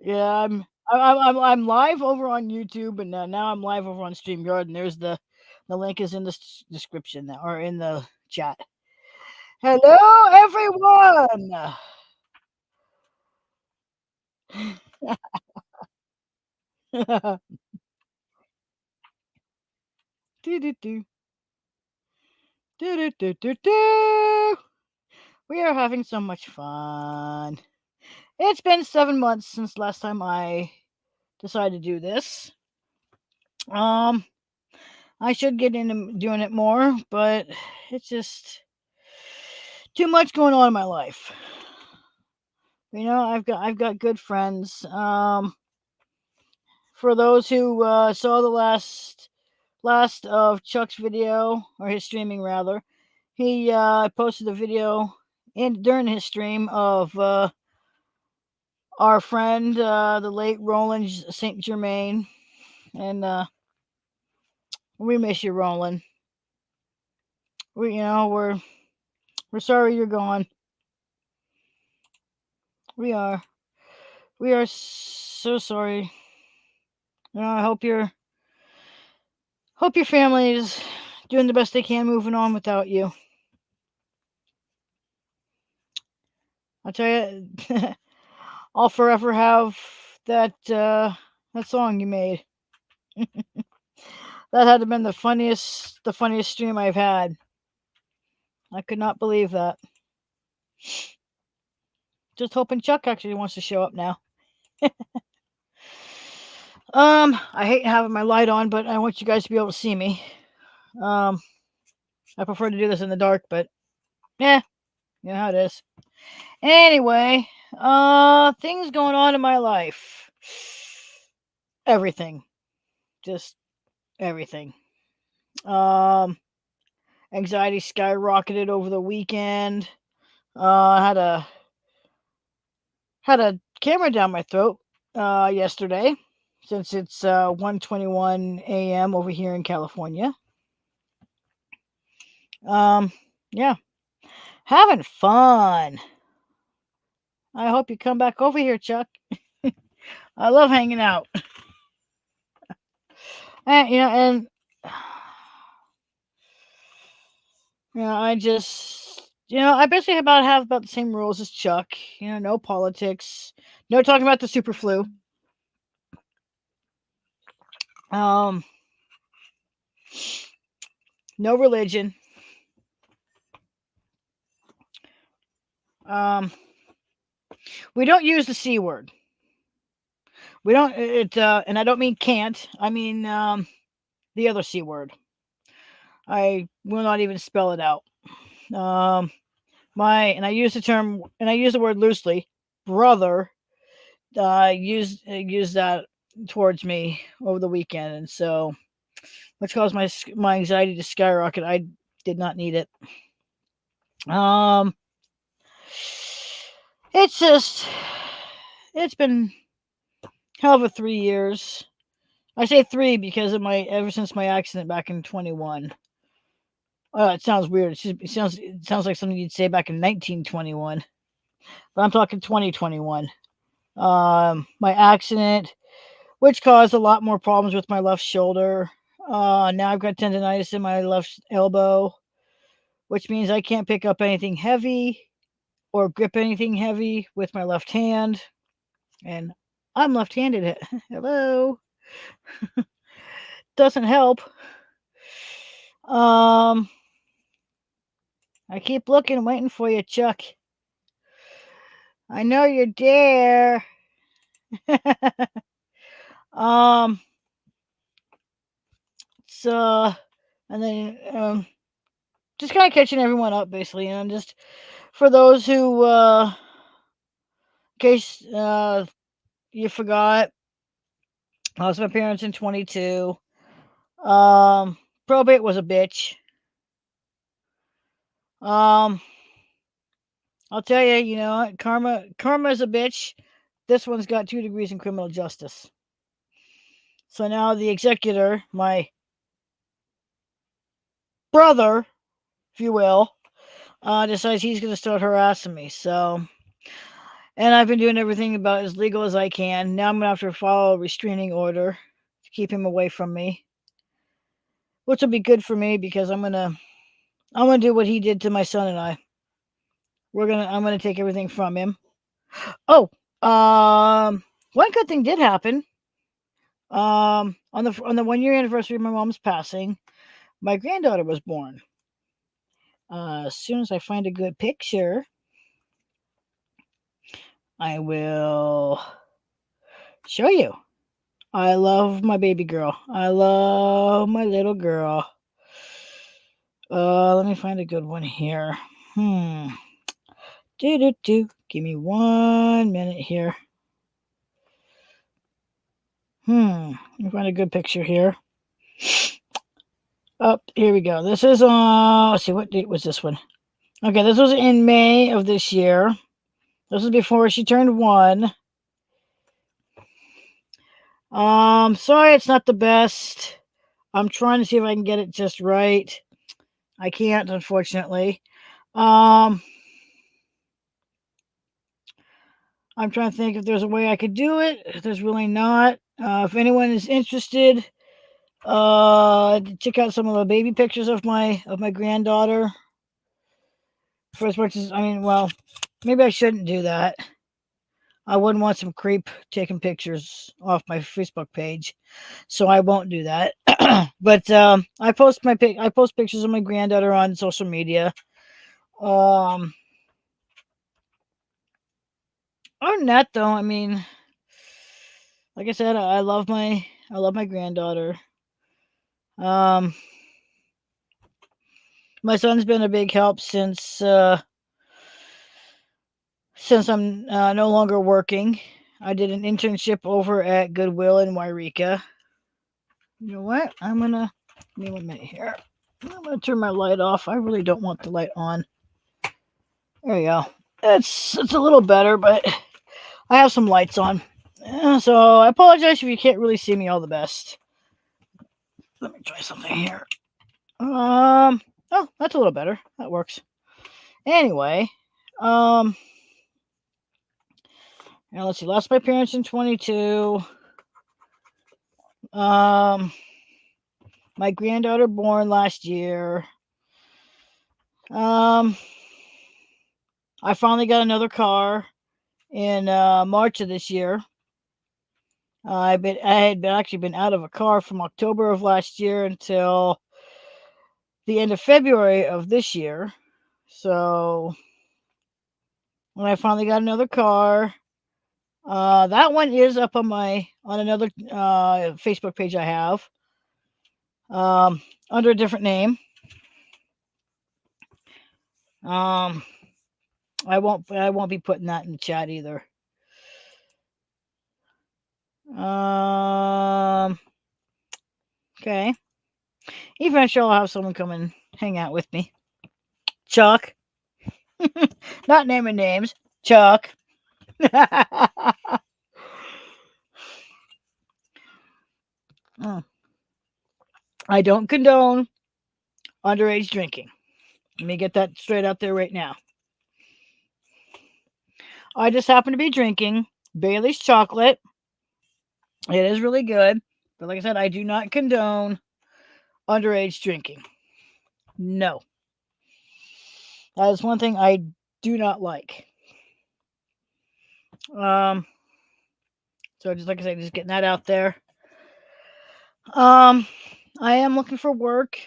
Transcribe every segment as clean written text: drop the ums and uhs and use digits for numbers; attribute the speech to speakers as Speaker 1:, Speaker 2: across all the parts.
Speaker 1: Yeah, I'm live over on YouTube, and now I'm live over on StreamYard, and the link is in the description now, or in the chat. Hello, everyone. Do, do, do. Do, do, do, do, do. We are having so much fun. It's been 7 months since last time I decided to do this. Um, I should get into doing it more, but it's just too much going on in my life. I've got good friends. For those who saw the last of Chuck's video, or his streaming rather, he posted a video during his stream of our friend, the late Roland St. Germain, and we miss you, Roland. We're sorry you're gone. We are so sorry. I hope your family is doing the best they can moving on without you. I'll tell you, I'll forever have that song you made. That had to have been the funniest stream I've had. I could not believe that. Just hoping Chuck actually wants to show up now. I hate having my light on, but I want you guys to be able to see me. I prefer to do this in the dark, but yeah, you know how it is. Anyway, things going on in my life. Everything. Just everything. Anxiety skyrocketed over the weekend. I had a camera down my throat yesterday, since it's 1:21 a.m. over here in California. Yeah, having fun. I hope you come back over here, Chuck. I love hanging out. And I just, I basically have about the same rules as Chuck. No politics, no talking about the super flu. No religion. We don't use the C word. We don't, and I don't mean can't. I mean the other C word. I will not even spell it out. And I use the word loosely. Brother used that towards me over the weekend, and so, which caused my anxiety to skyrocket. I did not need it. It's been hell of a 3 years. I say 3 because of ever since my accident back in 21. It sounds weird. It sounds like something you'd say back in 1921, but I'm talking 2021. My accident, which caused a lot more problems with my left shoulder. Now I've got tendonitis in my left elbow, which means I can't pick up anything heavy or grip anything heavy with my left hand. And I'm left-handed. Hello. Doesn't help. I keep looking, waiting for you, Chuck. I know you're there. So, and then just kind of catching everyone up, basically, and just for those who, in case you forgot, I lost my parents in 22. Probate was a bitch. I'll tell you, karma is a bitch. This one's got 2 degrees in criminal justice. So now the executor, my brother, if you will, decides he's going to start harassing me. So, And I've been doing everything about as legal as I can. Now I'm gonna have to follow a restraining order to keep him away from me, which will be good for me because I'm gonna do what he did to my son and I. I'm gonna take everything from him. Oh, one good thing did happen. On the 1 year anniversary of my mom's passing, my granddaughter was born. As soon as I find a good picture, I will show you. I love my baby girl. I love my little girl. Let me find a good one here. Give me 1 minute here. Let me find a good picture here. Oh, here we go. This is let's see, what date was this one? Okay, this was in May of this year. This was before she turned 1. Sorry it's not the best. I'm trying to see if I can get it just right. I can't, unfortunately. I'm trying to think if there's a way I could do it. There's really not. If anyone is interested, check out some of the baby pictures of my granddaughter. For as much as well, maybe I shouldn't do that. I wouldn't want some creep taking pictures off my Facebook page, so I won't do that. But I post pictures of my granddaughter on social media. Other than that, though, like I said, I love my granddaughter. My son's been a big help since I'm no longer working. I did an internship over at Goodwill in Wairika. You know what? Give me 1 minute here. I'm gonna turn my light off. I really don't want the light on. There we go. It's a little better, but I have some lights on. So I apologize if you can't really see me all the best. Let me try something here. Oh, that's a little better. That works. Anyway, now let's see. Lost my parents in 22. My granddaughter born last year. I finally got another car in March of this year. I had actually been out of a car from October of last year until the end of February of this year. So when I finally got another car, that one is up on another Facebook page I have, under a different name. I won't be putting that in the chat either. Okay. Eventually I'll have someone come and hang out with me. Chuck. Not naming names. Chuck. I don't condone underage drinking. Let me get that straight out there right now. I just happen to be drinking Bailey's chocolate. It is really good. But like I said, I do not condone underage drinking. No. That is one thing I do not like. So just like I said, just getting that out there. I am looking for work.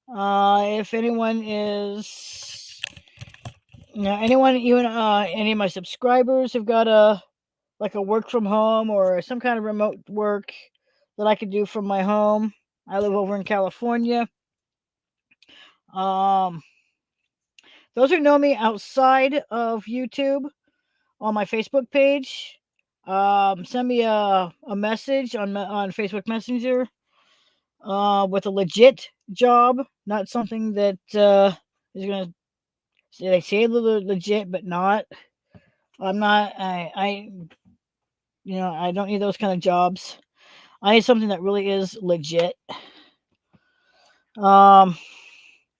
Speaker 1: If anyone is, anyone, even any of my subscribers have got a work from home or some kind of remote work that I could do from my home. I live over in California. Those who know me outside of YouTube on my Facebook page, send me a message on Facebook Messenger with a legit job, not something that is going to they say legit but not. I'm not. I don't need those kind of jobs. I need something that really is legit. I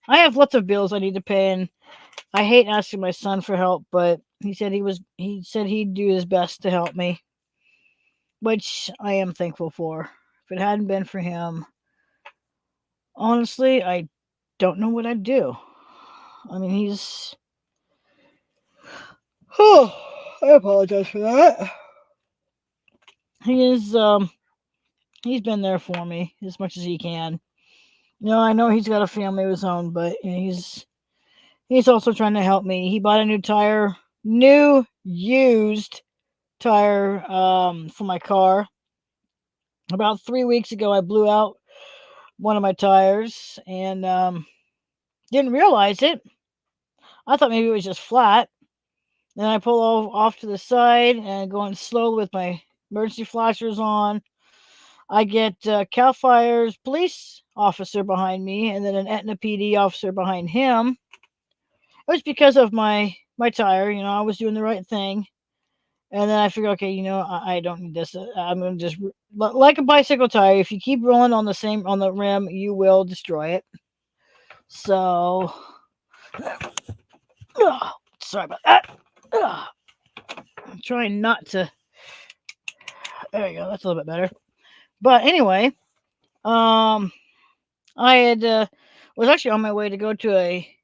Speaker 1: have lots of bills I need to pay, and I hate asking my son for help, but He said he'd do his best to help me, which I am thankful for. If it hadn't been for him, honestly, I don't know what I'd do. I mean, he's. Oh, I apologize for that. He is. He's been there for me as much as he can. I know he's got a family of his own, but he's also trying to help me. He bought a new used tire for my car. About 3 weeks ago, I blew out one of my tires and didn't realize it. I thought maybe it was just flat. Then I pull off to the side and going slow with my emergency flashers on. I get Cal Fire's police officer behind me and then an Etna PD officer behind him. It was because of my tire. I was doing the right thing. And then I figured, okay, I don't need this. I'm going to just, like a bicycle tire, if you keep rolling on the rim, you will destroy it. So, sorry about that. I'm trying not to. There you go. That's a little bit better. But anyway, I had was actually on my way to go to a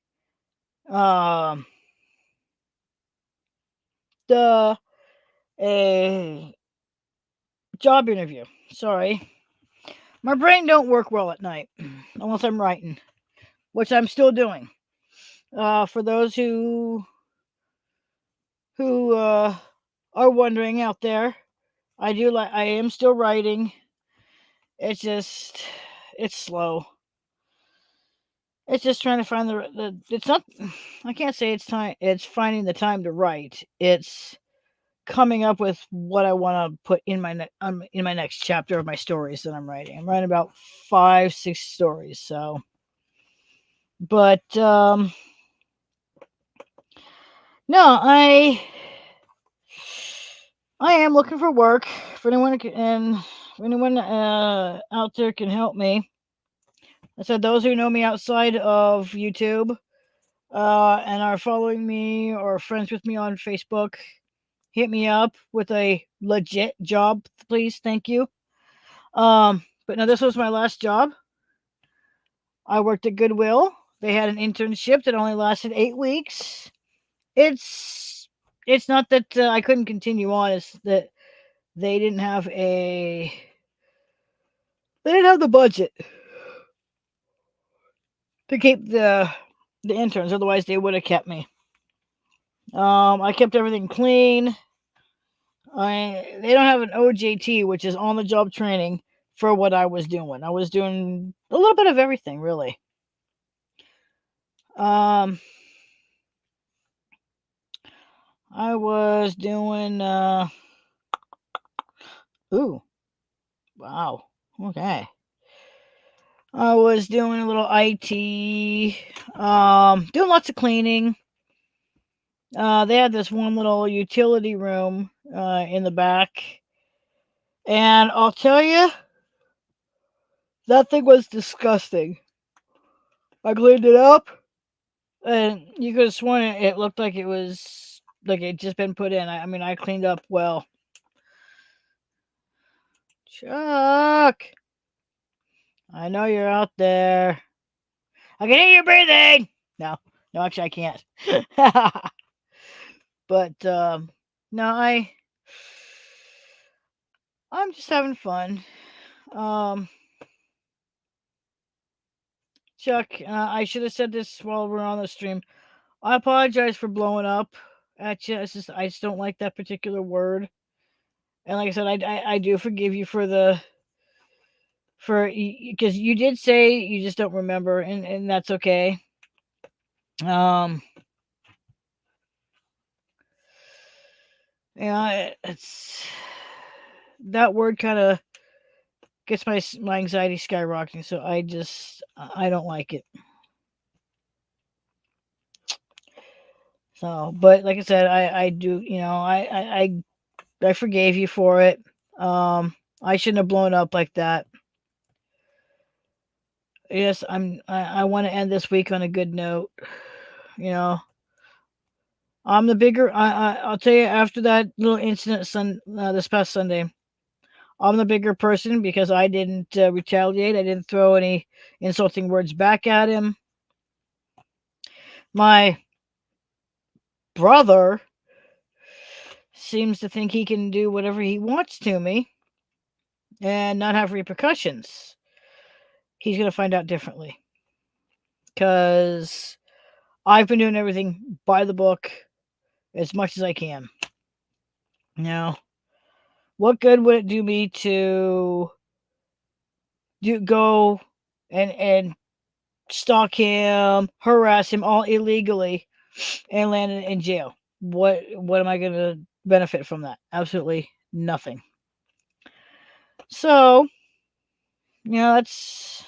Speaker 1: a job interview. Sorry, my brain don't work well at night unless I'm writing, which I'm still doing. For those who are wondering out there, I am still writing. It's just it's slow. It's just trying to find it's not. I can't say it's time. It's finding the time to write. It's coming up with what I want to put in my next chapter of my stories that I'm writing. I'm writing about 5-6 stories. So, but no, I am looking for work. If anyone out there can help me. I said those who know me outside of YouTube and are following me or friends with me on Facebook, hit me up with a legit job, please. Thank you. But now this was my last job. I worked at Goodwill. They had an internship that only lasted 8 weeks. It's not that I couldn't continue on. It's that they didn't have the budget to keep the interns. Otherwise, they would have kept me. I kept everything clean. They don't have an OJT, which is on the job training for what I was doing. I was doing a little bit of everything, really. I was doing ooh, wow, okay. I was doing a little IT, doing lots of cleaning. They had this one little utility room in the back, and I'll tell you, that thing was disgusting. I cleaned it up, and you could have sworn it looked like it was like it just been put in. I cleaned up well. Chuck, I know you're out there. I can hear you breathing. No, actually, I can't. But no, I'm just having fun. Chuck, I should have said this while we're on the stream. I apologize for blowing up at you. I just don't like that particular word. And like I said, I do forgive you because you did say you just don't remember, and that's okay. It's that word kind of gets my anxiety skyrocketing, so I don't like it. So, but like I said, I do, I forgave you for it. I shouldn't have blown up like that. Yes, I want to end this week on a good note. I'm the bigger. I'll tell you after that little incident this past Sunday. I'm the bigger person because I didn't retaliate. I didn't throw any insulting words back at him. My brother seems to think he can do whatever he wants to me and not have repercussions. He's going to find out differently because I've been doing everything by the book as much as I can. Now, what good would it do me to go and stalk him, harass him all illegally, and land in jail? What am I going to benefit from that? Absolutely nothing. So, that's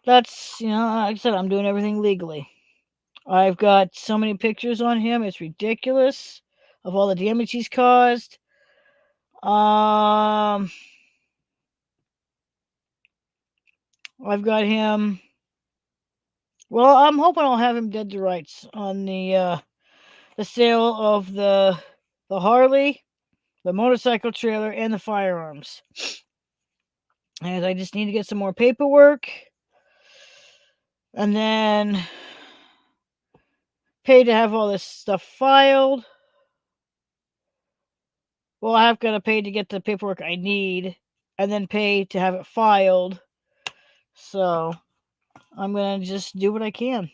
Speaker 1: like I said, I'm doing everything legally. I've got so many pictures on him, it's ridiculous, of all the damage he's caused. I've got him. Well, I'm hoping I'll have him dead to rights on the sale of the Harley, the motorcycle trailer, and the firearms. And I just need to get some more paperwork, and then pay to have all this stuff filed. Well, I have got to pay to get the paperwork I need, and then pay to have it filed. So I'm gonna just do what I can.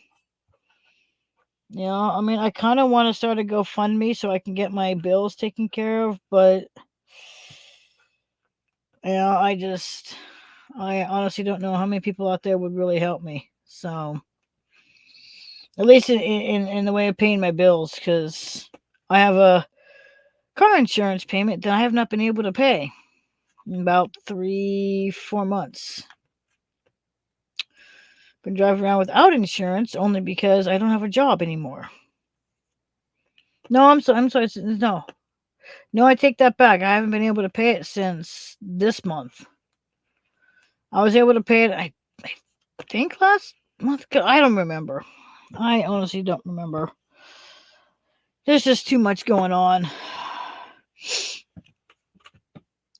Speaker 1: I mean, I kind of want to start a GoFundMe so I can get my bills taken care of, but I honestly don't know how many people out there would really help me. So at least in the way of paying my bills, because I have a car insurance payment that I have not been able to pay in about 3-4 months. Been driving around without insurance only because I don't have a job anymore. No, I'm sorry. No, I take that back. I haven't been able to pay it since this month. I was able to pay it, I think, last month. I don't remember. I honestly don't remember. There's just too much going on.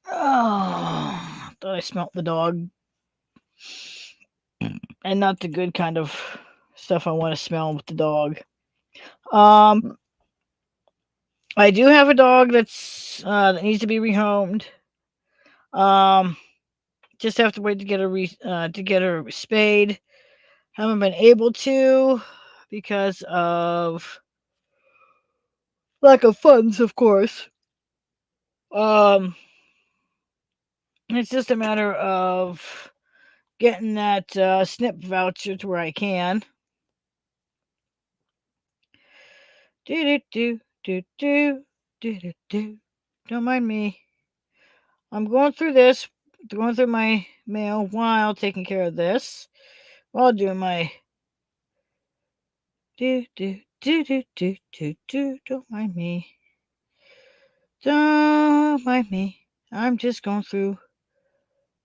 Speaker 1: Oh, I thought I smelt the dog. And not the good kind of stuff I want to smell with the dog. I do have a dog that needs to be rehomed. Just have to wait to get her spayed. Haven't been able to because of lack of funds, of course. It's just a matter of getting that SNP voucher to where I can. Do. Don't mind me. I'm going through my mail while taking care of this. While doing my do. Don't mind me. Don't mind me. I'm just going through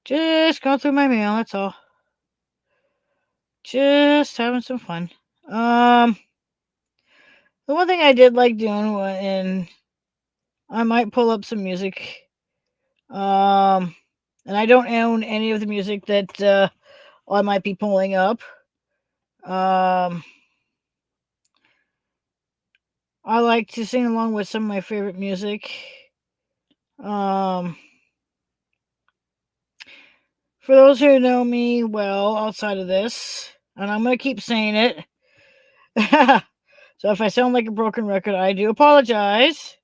Speaker 1: my mail. That's all. Just having some fun. The one thing I did like doing and I might pull up some music. And I don't own any of the music that I might be pulling up. I like to sing along with some of my favorite music. For those who know me well outside of this, and I'm going to keep saying it. So if I sound like a broken record, I do apologize.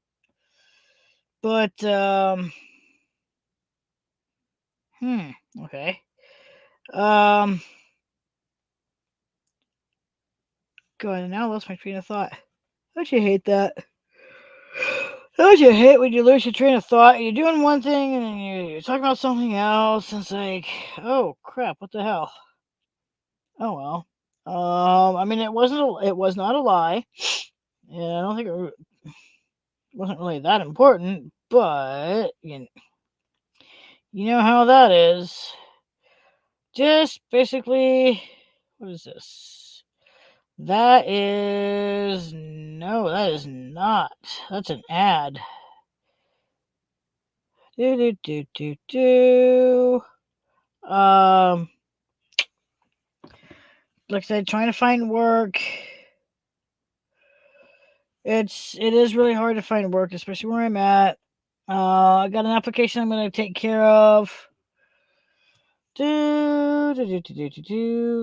Speaker 1: But, okay. God, now I lost my train of thought. Don't you hate that? Don't you hate when you lose your train of thought? You're doing one thing and then you're talking about something else. And it's like, oh crap, what the hell? Oh well. I mean, it was not a lie. Yeah, I don't think it wasn't really that important, but you know how that is. Just basically, what is this? That is no, that is not. That's an ad. Um, like I said, trying to find work. It is really hard to find work, especially where I'm at. I got an application I'm going to take care of. Go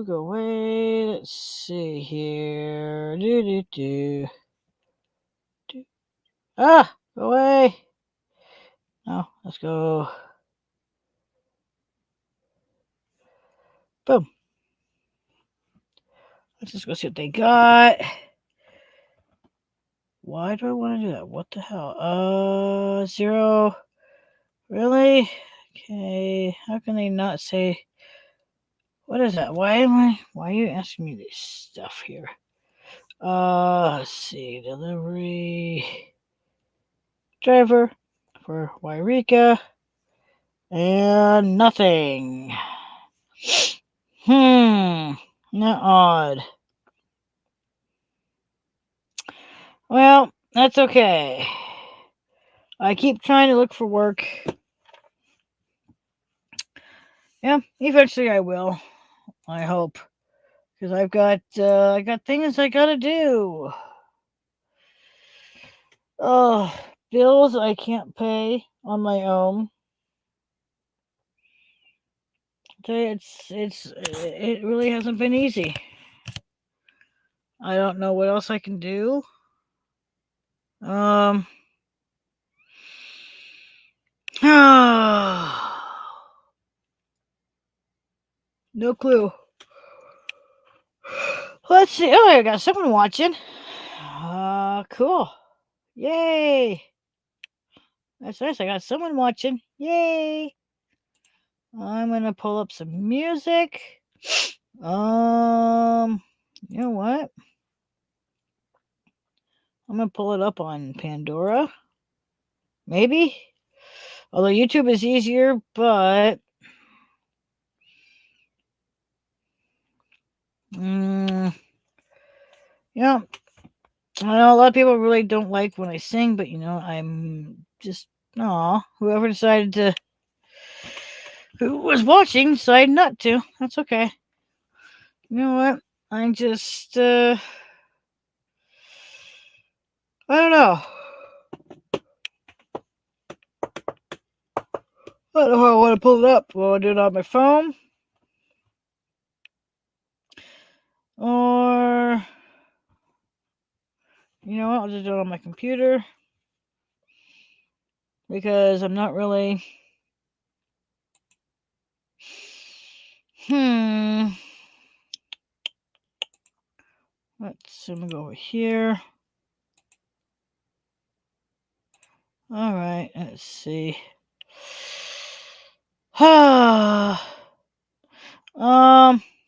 Speaker 1: away. Let's see here. Ah, go away. No, let's go. Boom. Let's just go see what they got. Why do I want to do that? What the hell? 0. Really? Okay. How can they not say? What is that? Why are you asking me this stuff here? Let's see. Delivery driver for Wairika. And nothing. Not odd. Well, that's okay. I keep trying to look for work. Yeah, eventually I will. I hope, because I got things I gotta do. Oh, bills I can't pay on my own. It really hasn't been easy. I don't know what else I can do. No clue. Let's see. Oh, I got someone watching. Cool. Yay. That's nice. I got someone watching. Yay. I'm gonna pull up some music. You know what? I'm gonna pull it up on Pandora. Maybe. Although YouTube is easier, but yeah, I know a lot of people really don't like when I sing, but I'm just whoever decided to, who was watching, decided not to. That's okay. You know what? I just I don't know. I don't know how I want to pull it up. Will I do it on my phone? Or you know what? I'll just do it on my computer. Because I'm not really. Let's see. I'm gonna go over here. All right. Let's see.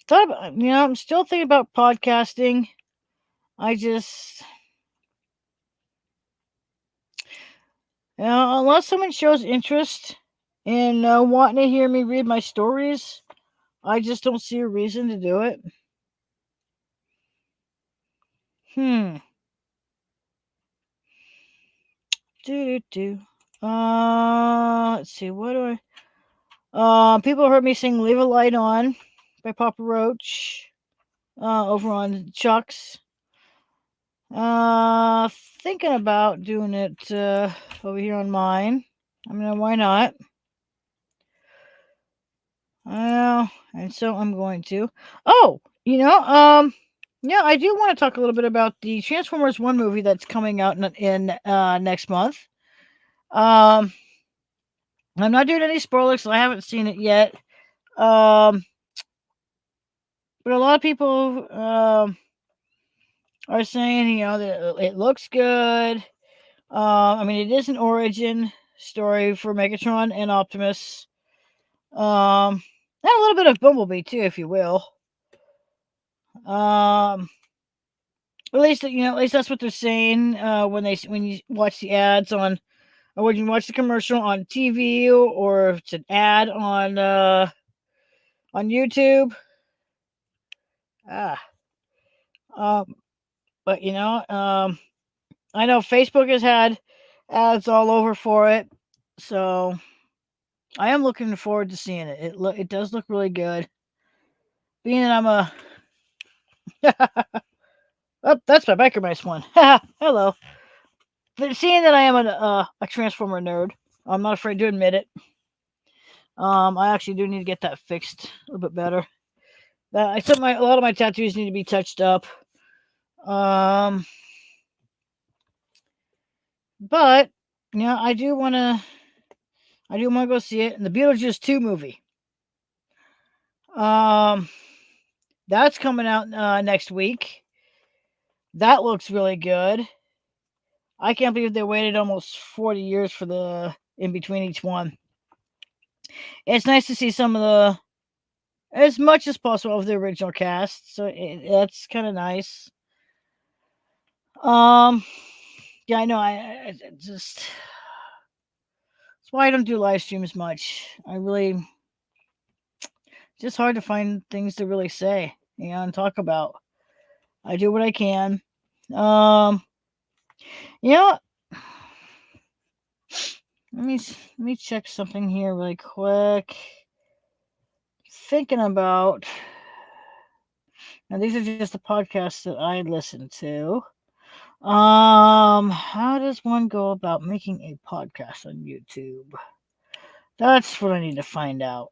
Speaker 1: Thought about, I'm still thinking about podcasting. I just, unless someone shows interest in wanting to hear me read my stories, I just don't see a reason to do it. Let's see. What do I? People heard me sing "Leave a Light On" by Papa Roach. Over on Chuck's. Thinking about doing it over here on mine. I mean, why not? And so I'm going to. Oh, yeah, I do want to talk a little bit about the Transformers 1 movie that's coming out in next month. I'm not doing any spoilers, so I haven't seen it yet. But a lot of people are saying, that it looks good. I mean, it is an origin story for Megatron and Optimus. And a little bit of Bumblebee too, if you will. At least that's what they're saying when you watch the ads on, or when you watch the commercial on TV, or if it's an ad on YouTube. But I know Facebook has had ads all over for it, so I am looking forward to seeing it. It does look really good. Being that I'm a oh, that's my biker mice one. Hello. But seeing that I am a Transformer nerd, I'm not afraid to admit it. I actually do need to get that fixed a little bit better. I said a lot of my tattoos need to be touched up. But I do want to go see it. And the Beetlejuice 2 movie. That's coming out next week. That looks really good. I can't believe they waited almost 40 years for the in between each one. It's nice to see some of the, as much as possible, of the original cast. So that's kind of nice. Yeah, I know. I just, that's why I don't do live streams much. I really, just hard to find things to really say, and talk about. I do what I can. You know, let me check something here really quick. Thinking about, now these are just the podcasts that I listen to. How does one go about making a podcast on YouTube? That's what I need to find out.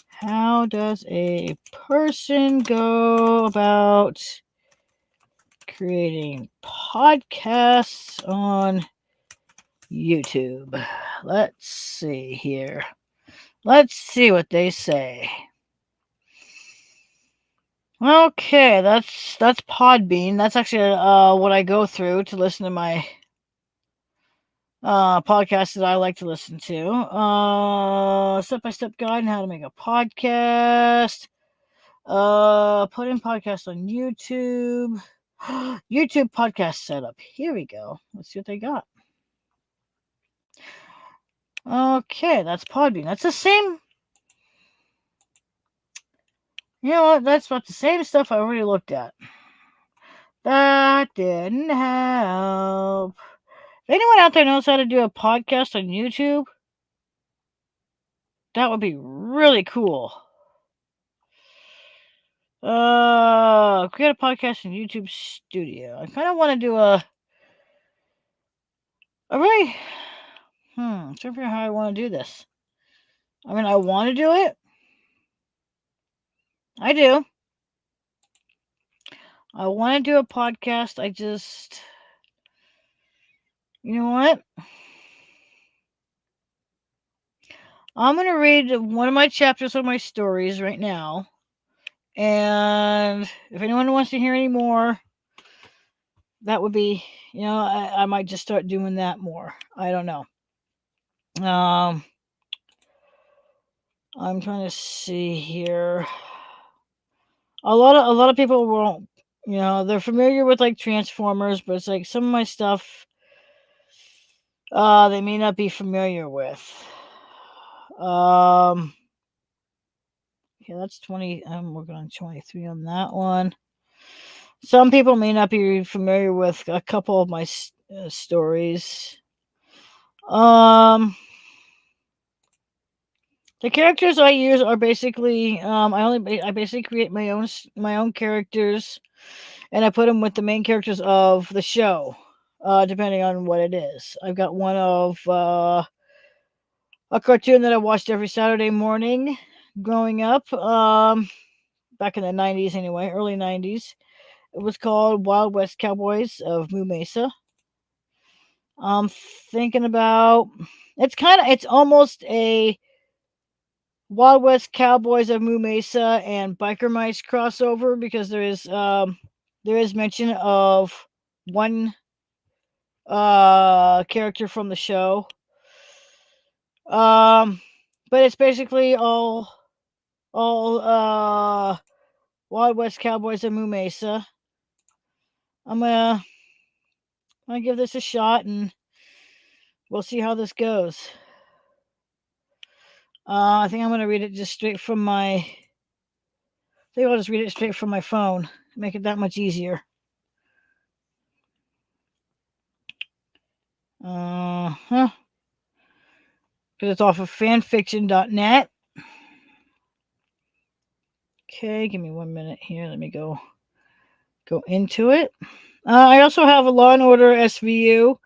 Speaker 1: How does a person go about creating podcasts on YouTube? Let's see here. Let's see what they say. Okay, that's Podbean. That's actually what I go through to listen to my podcasts that I like to listen to. Step-by-step guide on how to make a podcast. Put in podcast on YouTube. YouTube podcast setup. Here we go. Let's see what they got. Okay, that's Podbean. That's the same. You know what? That's about the same stuff I already looked at. That didn't help. If anyone out there knows how to do a podcast on YouTube, that would be really cool. Create a podcast in YouTube Studio. I kind of want to do a really, trying to figure out how I want to do this. I mean, I want to do it. I do. I want to do a podcast. I just, you know what? I'm going to read one of my chapters of my stories right now. And if anyone wants to hear any more, that would be, I might just start doing that more. I don't know. I'm trying to see here. A lot of people won't, they're familiar with like Transformers, but it's like some of my stuff they may not be familiar with. Yeah, that's 20. I'm working on 23 on that one. Some people may not be familiar with a couple of my stories. The characters I use are basically I basically create my own characters, and I put them with the main characters of the show, depending on what it is. I've got one of a cartoon that I watched every Saturday morning growing up, back in the 90s anyway, early 90s. It was called Wild West Cowboys of Moo Mesa. I'm thinking about, it's almost a Wild West Cowboys of Moo Mesa and Biker Mice crossover, because there is mention of one character from the show. But it's basically all Wild West Cowboys of Moo Mesa. I'm gonna give this a shot, and we'll see how this goes. I think I'm gonna read it just straight from my. I think I'll just read it straight from my phone Make it that much easier. Huh. Because it's off of fanfiction.net. Okay, give me 1 minute here. Let me go into it. I also have a Law and Order SVU.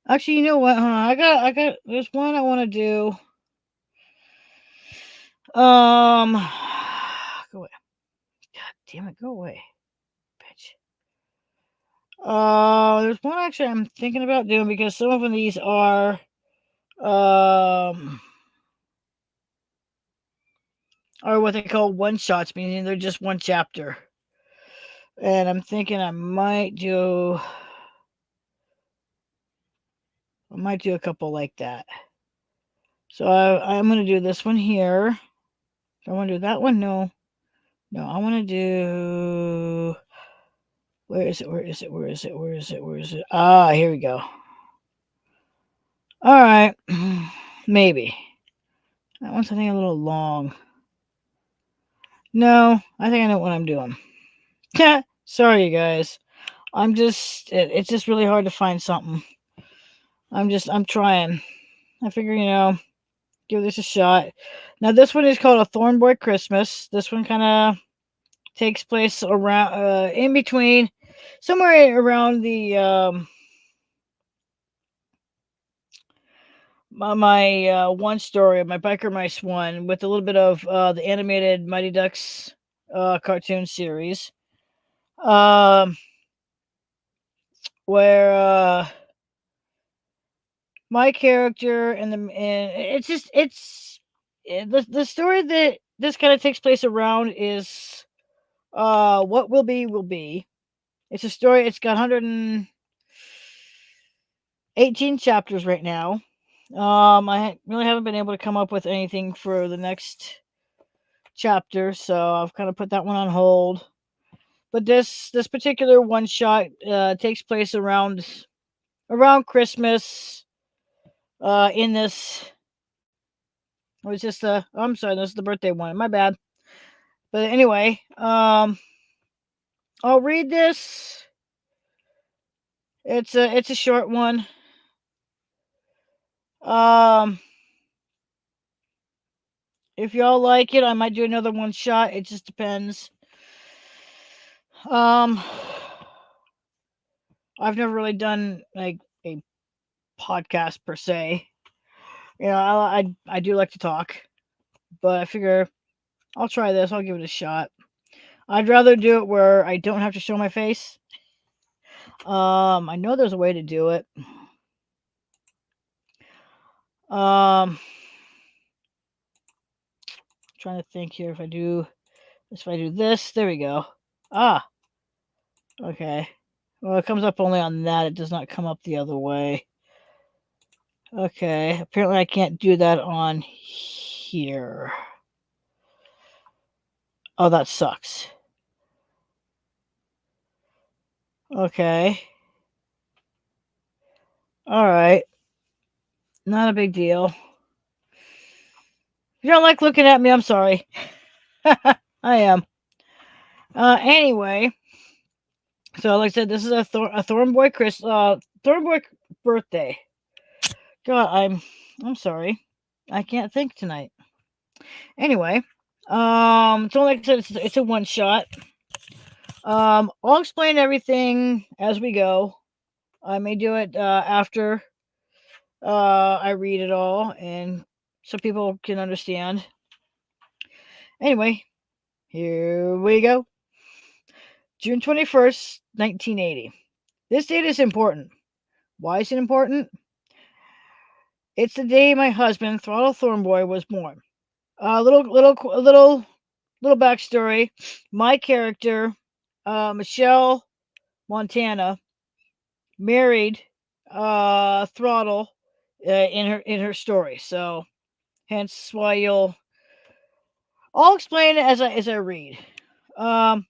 Speaker 1: Actually, you know what? I got. There's one I want to do. Go away. God damn it, go away, bitch. There's one actually I'm thinking about doing because some of these are what they call one shots, meaning they're just one chapter. And I'm thinking I might do a couple like that. So I'm gonna do this one here. I want to do that one. No, I want to do. Where is it? Ah, here we go. All right, maybe that one's I think a little long. No, I think I know what I'm doing. Sorry, you guys. It's just really hard to find something. I'm trying. I figure, give this a shot. Now, this one is called A Thornboy Christmas. This one kind of takes place around, in between, somewhere around the, my one story, my Biker Mice one, with a little bit of the animated Mighty Ducks cartoon series. Where my character and the story that this kind of takes place around is what will be. It's a story. It's got 118 chapters right now. I really haven't been able to come up with anything for the next chapter, so I've kind of put that one on hold. But this particular one shot takes place around Christmas. In this, was just I'm sorry, this is the birthday one. My bad. But anyway, I'll read this. It's a short one. If y'all like it, I might do another one shot. It just depends. I've never really done like a podcast per se. I do like to talk, but I figure I'll try this. I'll give it a shot. I'd rather do it where I don't have to show my face. I know there's a way to do it. Trying to think here if I do this, there we go. Ah, okay. Well, it comes up only on that. It does not come up the other way. Okay, apparently I can't do that on here. Oh, that sucks. Okay. All right. Not a big deal. If you don't like looking at me, I'm sorry. I am. Anyway, so like I said, this is a Thornboy Thornboy birthday. God, I'm sorry. I can't think tonight. Anyway, so like I said, it's a one shot. I'll explain everything as we go. I may do it after I read it all, and so people can understand. Anyway, here we go. June 21st, 1980. This date is important. Why is it important? It's the day my husband, Throttle Thornboy, was born. Little backstory. My character, Michelle Montana, married Throttle in her story. So hence why I'll explain it as I read. I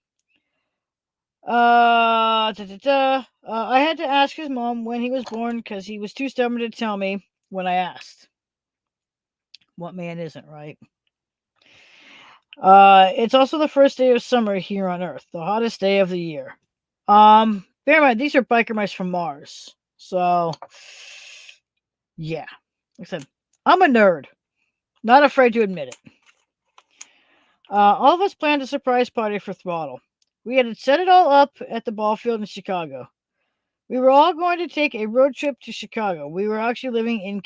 Speaker 1: had to ask his mom when he was born because he was too stubborn to tell me when I asked. What man isn't, right? It's also the first day of summer here on Earth, the hottest day of the year. Bear in mind, these are biker mice from Mars. So, yeah. Like I said, I'm a nerd. Not afraid to admit it. All of us planned a surprise party for Throttle. We had set it all up at the ball field in Chicago. We were all going to take a road trip to Chicago. We were actually living in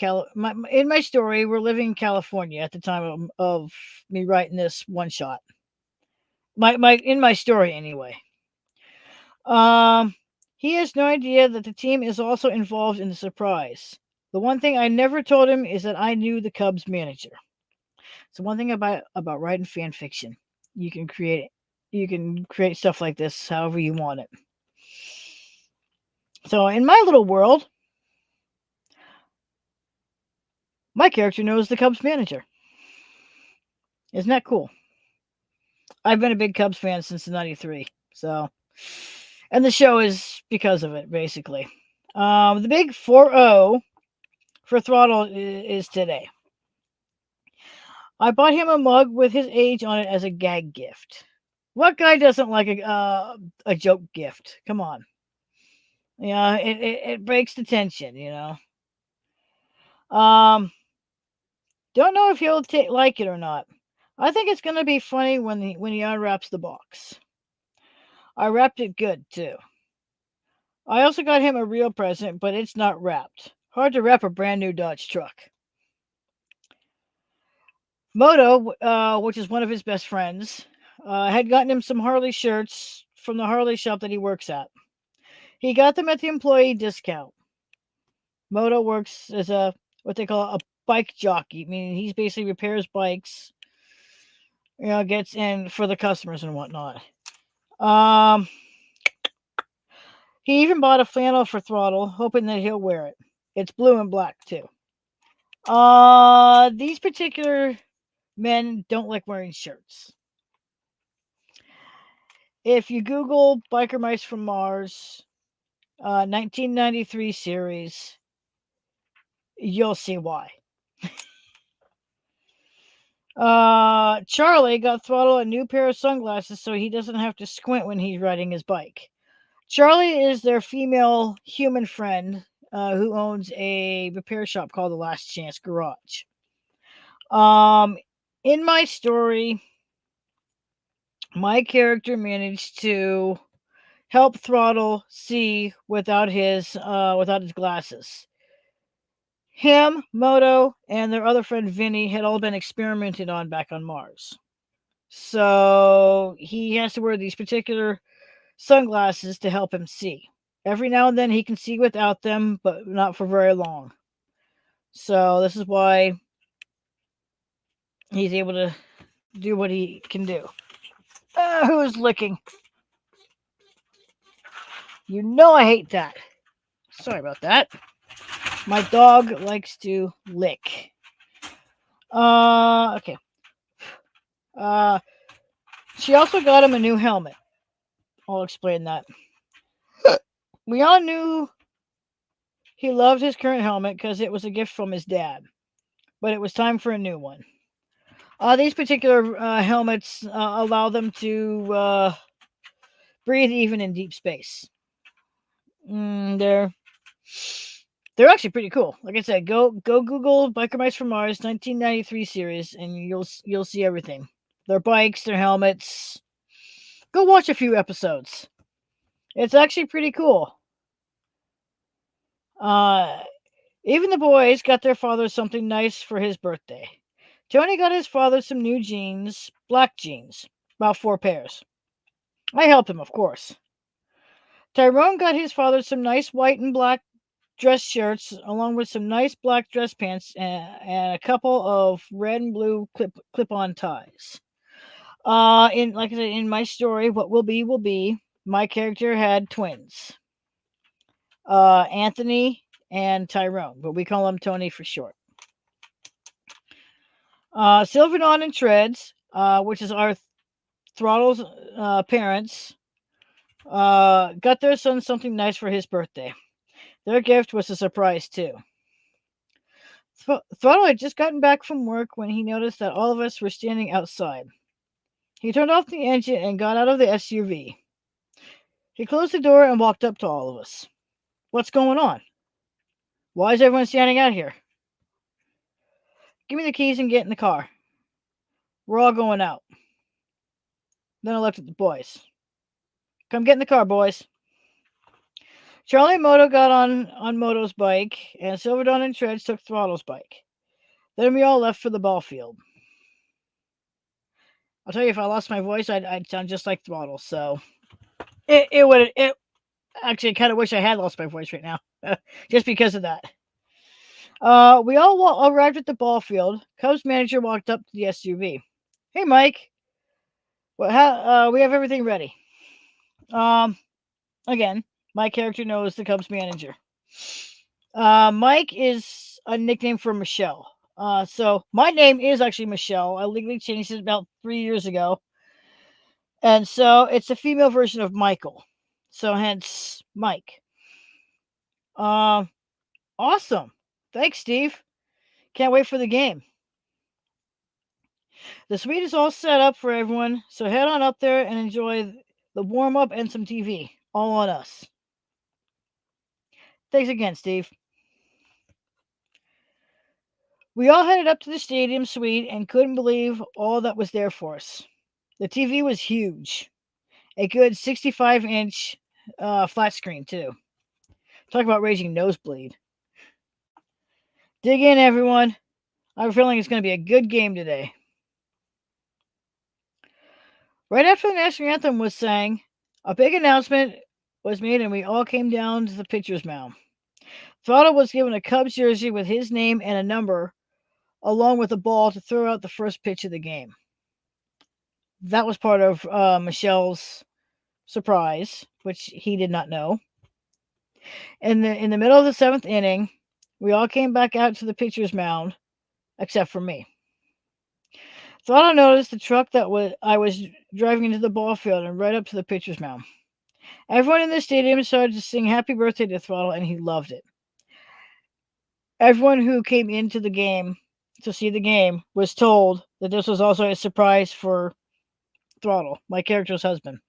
Speaker 1: in my story, we're living in California at the time of me writing this one shot. In my story anyway. Um, he has no idea that the team is also involved in the surprise. The one thing I never told him is that I knew the Cubs manager. So one thing about writing fan fiction, you can create stuff like this however you want it. So in my little world, my character knows the Cubs manager. Isn't that cool? I've been a big Cubs fan since '93, so and the show is because of it, basically. The big 4-0 for Throttle is today. I bought him a mug with his age on it as a gag gift. What guy doesn't like a joke gift? Come on. Yeah, it breaks the tension, you know. Don't know if he'll like it or not. I think it's gonna be funny when he unwraps the box. I wrapped it good too. I also got him a real present, but it's not wrapped. Hard to wrap a brand new Dodge truck. Moto, which is one of his best friends, had gotten him some Harley shirts from the Harley shop that he works at. He got them at the employee discount. Moto works as what they call a bike jockey, meaning he basically repairs bikes, gets in for the customers and whatnot. He even bought a flannel for Throttle, hoping that he'll wear it. It's blue and black too. These particular men don't like wearing shirts. If you Google Biker Mice from Mars, 1993 series, you'll see why. Charlie got Throttle a new pair of sunglasses so he doesn't have to squint when he's riding his bike. Charlie is their female human friend who owns a repair shop called the Last Chance Garage. In my story, my character managed to help Throttle see without his glasses. Him, Moto, and their other friend Vinny had all been experimented on back on Mars. So he has to wear these particular sunglasses to help him see. Every now and then he can see without them, but not for very long. So this is why he's able to do what he can do. Who is licking? You know I hate that. Sorry about that. My dog likes to lick. Okay. She also got him a new helmet. I'll explain that. We all knew he loved his current helmet because it was a gift from his dad, but it was time for a new one. These particular helmets allow them to breathe even in deep space. They're actually pretty cool. Like I said, go Google Biker Mice from Mars 1993 series, and you'll see everything. Their bikes, their helmets. Go watch a few episodes. It's actually pretty cool. Even the boys got their father something nice for his birthday. Tony got his father some new jeans, black jeans, about 4 pairs. I helped him, of course. Tyrone got his father some nice white and black dress shirts, along with some nice black dress pants and a couple of red and blue clip-on ties. Like I said, in my story, what will be. My character had twins, Anthony and Tyrone, but we call them Tony for short. Sylvanon and Treads, which is our Throttle's parents, got their son something nice for his birthday. Their gift was a surprise too. Throttle had just gotten back from work when he noticed that all of us were standing outside. He turned off the engine and got out of the SUV. He closed the door and walked up to all of us. What's going on? Why is everyone standing out here? Give me the keys and get in the car. We're all going out. Then I looked at the boys. Come get in the car, boys. Charlie and Moto got on Moto's bike, and Silverdon and Treads took Throttle's bike. Then we all left for the ball field. I'll tell you, if I lost my voice, I'd sound just like Throttle. So it would. It actually, I kind of wish I had lost my voice right now, just because of that. We all arrived at the ball field. Cubs manager walked up to the SUV. Hey, Mike. Well, we have everything ready. Again, my character knows the Cubs manager. Mike is a nickname for Michelle. So my name is actually Michelle. I legally changed it about 3 years ago. And so it's a female version of Michael. So hence Mike. Awesome. Thanks, Steve. Can't wait for the game. The suite is all set up for everyone, so head on up there and enjoy the warm up and some TV. All on us. Thanks again, Steve. We all headed up to the stadium suite and couldn't believe all that was there for us. The TV was huge. A good 65-inch flat screen, too. Talk about raging nosebleed. Dig in, everyone. I have a feeling it's going to be a good game today. Right after the national anthem was sang, a big announcement was made and we all came down to the pitcher's mound. Throttle was given a Cubs jersey with his name and a number, along with a ball to throw out the first pitch of the game. That was part of Michelle's surprise, which he did not know. In the middle of the 7th inning, we all came back out to the pitcher's mound, except for me. Throttle noticed the truck that I was driving into the ball field and right up to the pitcher's mound. Everyone in the stadium started to sing happy birthday to Throttle, and he loved it. Everyone who came into the game to see the game was told that this was also a surprise for Throttle, my character's husband.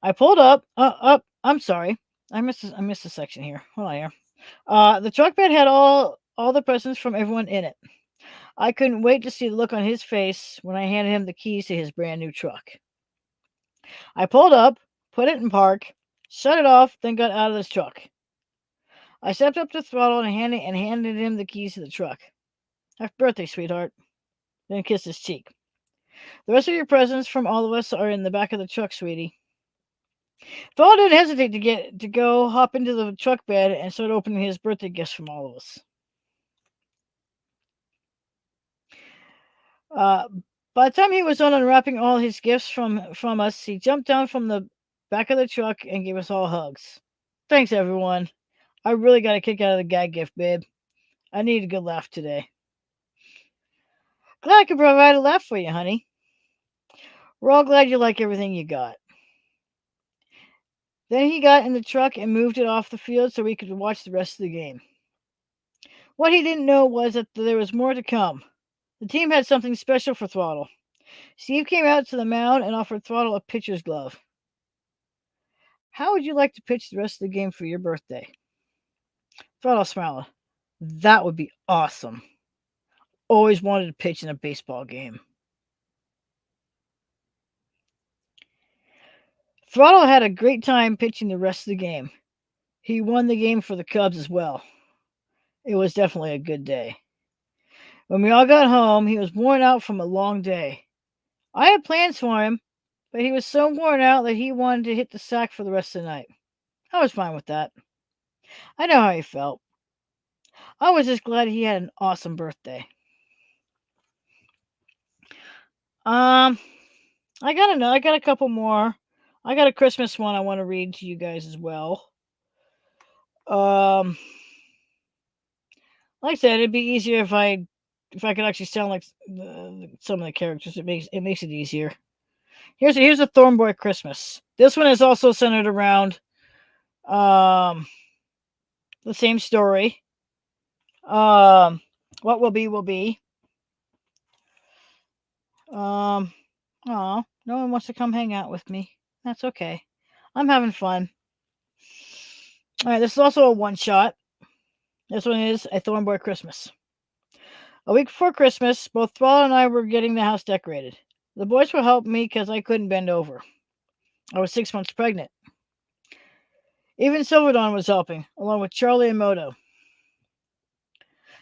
Speaker 1: I pulled up. I'm sorry. I missed a section here. Hold on here. The truck bed had all the presents from everyone in it. I couldn't wait to see the look on his face when I handed him the keys to his brand new truck. I pulled up, put it in park, shut it off, then got out of this truck. I stepped up to Throttle and handed him the keys to the truck. Happy birthday, sweetheart. Then kissed his cheek. The rest of your presents from all of us are in the back of the truck, sweetie. Throttle didn't hesitate to go hop into the truck bed and start opening his birthday gifts from all of us. By the time he was done unwrapping all his gifts from us, he jumped down from the back of the truck and gave us all hugs. Thanks, everyone. I really got a kick out of the gag gift, babe. I need a good laugh today. Glad I could provide a laugh for you, honey. We're all glad you like everything you got. Then he got in the truck and moved it off the field so we could watch the rest of the game. What he didn't know was that there was more to come. The team had something special for Throttle. Steve came out to the mound and offered Throttle a pitcher's glove. How would you like to pitch the rest of the game for your birthday? Throttle smiled. That would be awesome. Always wanted to pitch in a baseball game. Throttle had a great time pitching the rest of the game. He won the game for the Cubs as well. It was definitely a good day. When we all got home, he was worn out from a long day. I had plans for him, but he was so worn out that he wanted to hit the sack for the rest of the night. I was fine with that. I know how he felt. I was just glad he had an awesome birthday. I got a couple more. I got a Christmas one I want to read to you guys as well. Like I said, it'd be easier if I could actually sound like some of the characters. It makes it easier. Here's a Thornboy Christmas. This one is also centered around the same story. What will be will be. Um, oh, no one wants to come hang out with me. That's okay. I'm having fun. All right, this is also a one shot. This one is A Thornboy Christmas. A week before Christmas, both Thrall and I were getting the house decorated. The boys were helping me because I couldn't bend over. I was 6 months pregnant. Even Silverdawn was helping, along with Charlie and Moto.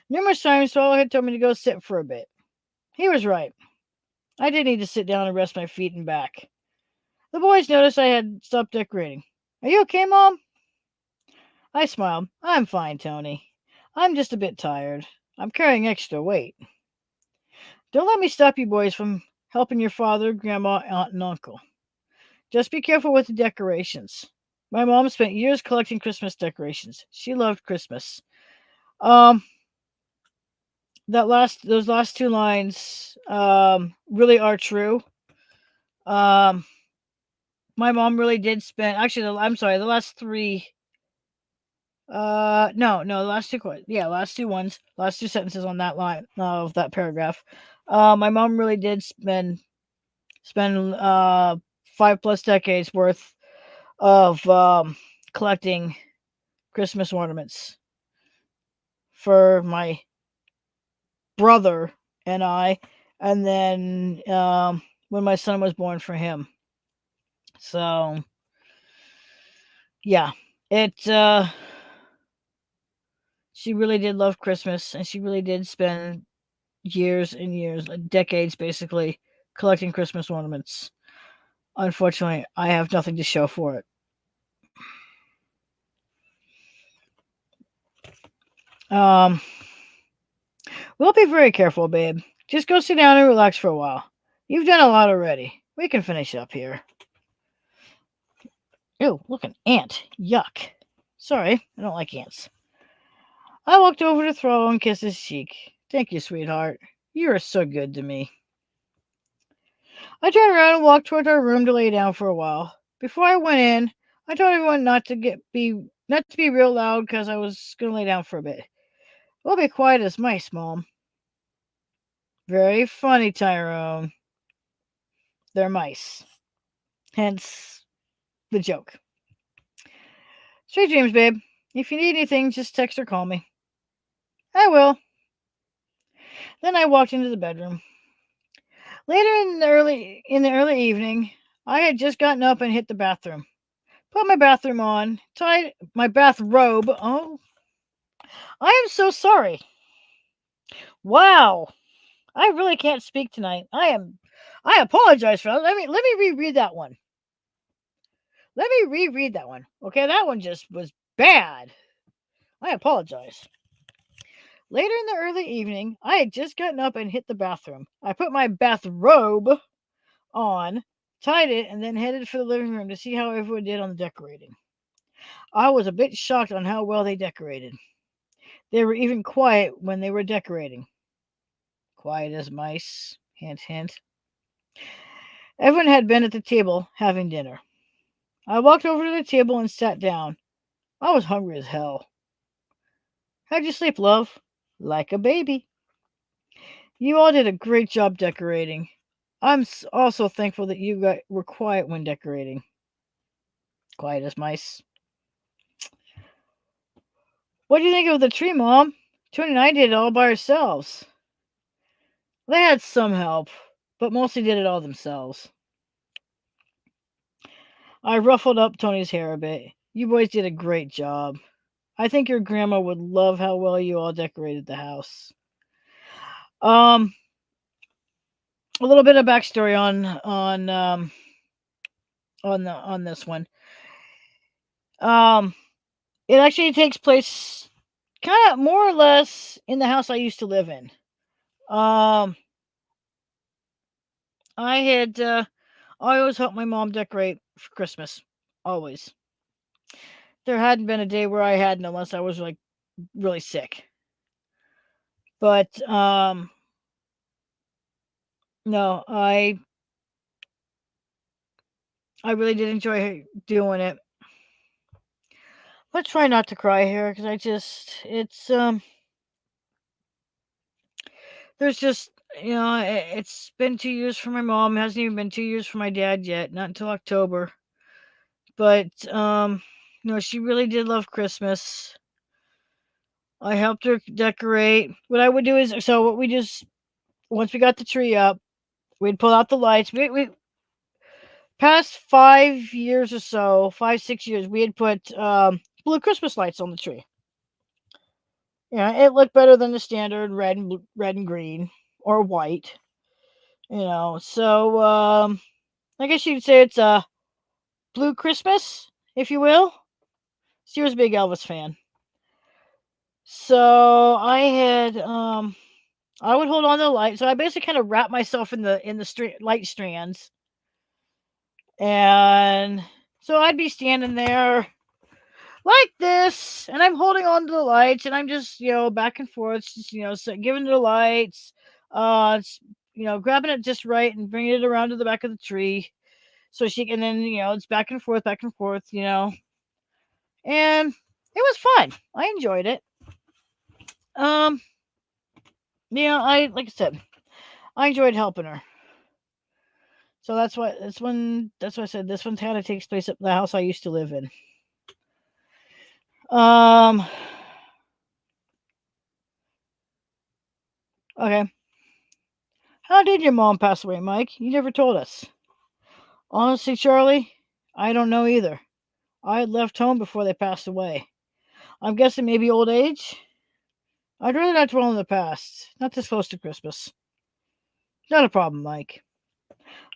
Speaker 1: Numerous times, Thrall had told me to go sit for a bit. He was right. I did need to sit down and rest my feet and back. The boys noticed I had stopped decorating. Are you okay, Mom? I smiled. I'm fine, Tony. I'm just a bit tired. I'm carrying extra weight. Don't let me stop you boys from helping your father, Grandma, Aunt, and Uncle. Just be careful with the decorations. My mom spent years collecting Christmas decorations. She loved Christmas. Um, those last two lines really are true. My mom really did spend. Actually, I'm sorry. The last three. No, the last two. Yeah, last two ones. Last two sentences on that line of that paragraph. My mom really did spend 5+ decades worth of collecting Christmas ornaments for my brother and I, and then when my son was born, for him. So yeah, it she really did love Christmas, and she really did spend years and years, decades basically, collecting Christmas ornaments. Unfortunately, I have nothing to show for it. Um, we'll be very careful, babe. Just go sit down and relax for a while. You've done a lot already. We can finish up here. Ew, look, an ant. Yuck. Sorry, I don't like ants. I walked over to Thrall and kissed his cheek. Thank you, sweetheart. You are so good to me. I turned around and walked toward our room to lay down for a while. Before I went in, I told everyone not to be real loud because I was gonna lay down for a bit. We'll be quiet as mice, Mom. Very funny, Tyrone. They're mice. Hence the joke. Sweet dreams, babe. If you need anything, just text or call me. I will. Then I walked into the bedroom. Later in the early evening, I had just gotten up and hit the bathroom. Put my bathroom on, tied my bathrobe. Oh, I am so sorry. Wow, I really can't speak tonight. I apologize for that. Let me reread that one. Let me reread that one. Okay, that one just was bad. I apologize. Later in the early evening, I had just gotten up and hit the bathroom. I put my bathrobe on, tied it, and then headed for the living room to see how everyone did on the decorating. I was a bit shocked on how well they decorated. They were even quiet when they were decorating. Quiet as mice. Hint, hint. Everyone had been at the table having dinner. I walked over to the table and sat down. I was hungry as hell. How'd you sleep, love? Like a baby. You all did a great job decorating. I'm also thankful that you were quiet when decorating. Quiet as mice. What do you think of the tree, Mom? Tony and I did it all by ourselves. They had some help, but mostly did it all themselves. I ruffled up Tony's hair a bit. You boys did a great job. I think your grandma would love how well you all decorated the house. A little bit of backstory on this one. It actually takes place kind of more or less in the house I used to live in. I always helped my mom decorate for Christmas. Always. There hadn't been a day where I hadn't, unless I was like really sick. But no, I really did enjoy doing it. Let's try not to cry here because there's just It's been 2 years for my mom. It hasn't even been 2 years for my dad yet. Not until October. But she really did love Christmas. I helped her decorate. What I would do is, so what we just once we got the tree up, we'd pull out the lights. We past 5 years or so, 5 6 years, we had put blue Christmas lights on the tree. Yeah, it looked better than the standard red and green or white. So I guess you'd say it's a blue Christmas, if you will. She was a big Elvis fan, so I would hold on to the light. So I basically kind of wrap myself in the light strands, and so I'd be standing there like this, and I'm holding on to the lights, and I'm just back and forth, just so giving the lights, grabbing it just right and bringing it around to the back of the tree, so she can then it's back and forth, and it was fun. I enjoyed it. Um, I like I said, I enjoyed helping her. So that's why I said this one kind of takes place at the house I used to live in. Um, okay. How did your mom pass away, Mike? You never told us. Honestly, Charlie, I don't know either. I had left home before they passed away. I'm guessing maybe old age? I'd rather not dwell on the past. Not this close to Christmas. Not a problem, Mike.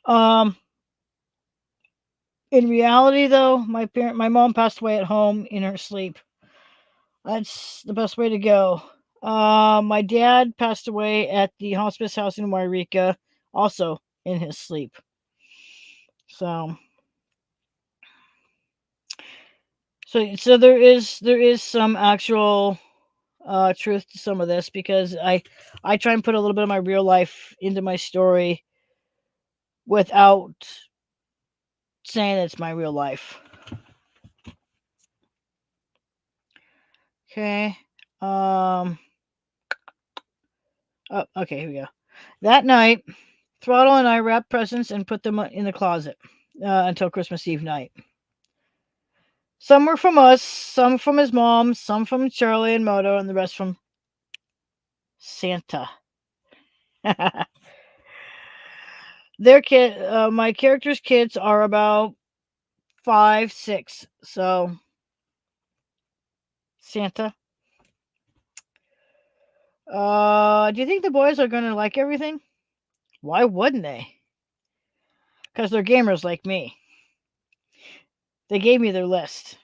Speaker 1: Um, in reality, though, my mom passed away at home in her sleep. That's the best way to go. My dad passed away at the hospice house in Wairika, also in his sleep. So there is some actual truth to some of this, because I try and put a little bit of my real life into my story without saying it's my real life. Okay. Oh, okay, here we go. That night, Throttle and I wrapped presents and put them in the closet until Christmas Eve night. Some were from us, some from his mom, some from Charlie and Moto, and the rest from Santa. My character's kids are about 5, 6. So Santa. Do you think the boys are gonna like everything? Why wouldn't they? Because they're gamers like me. They gave me their list.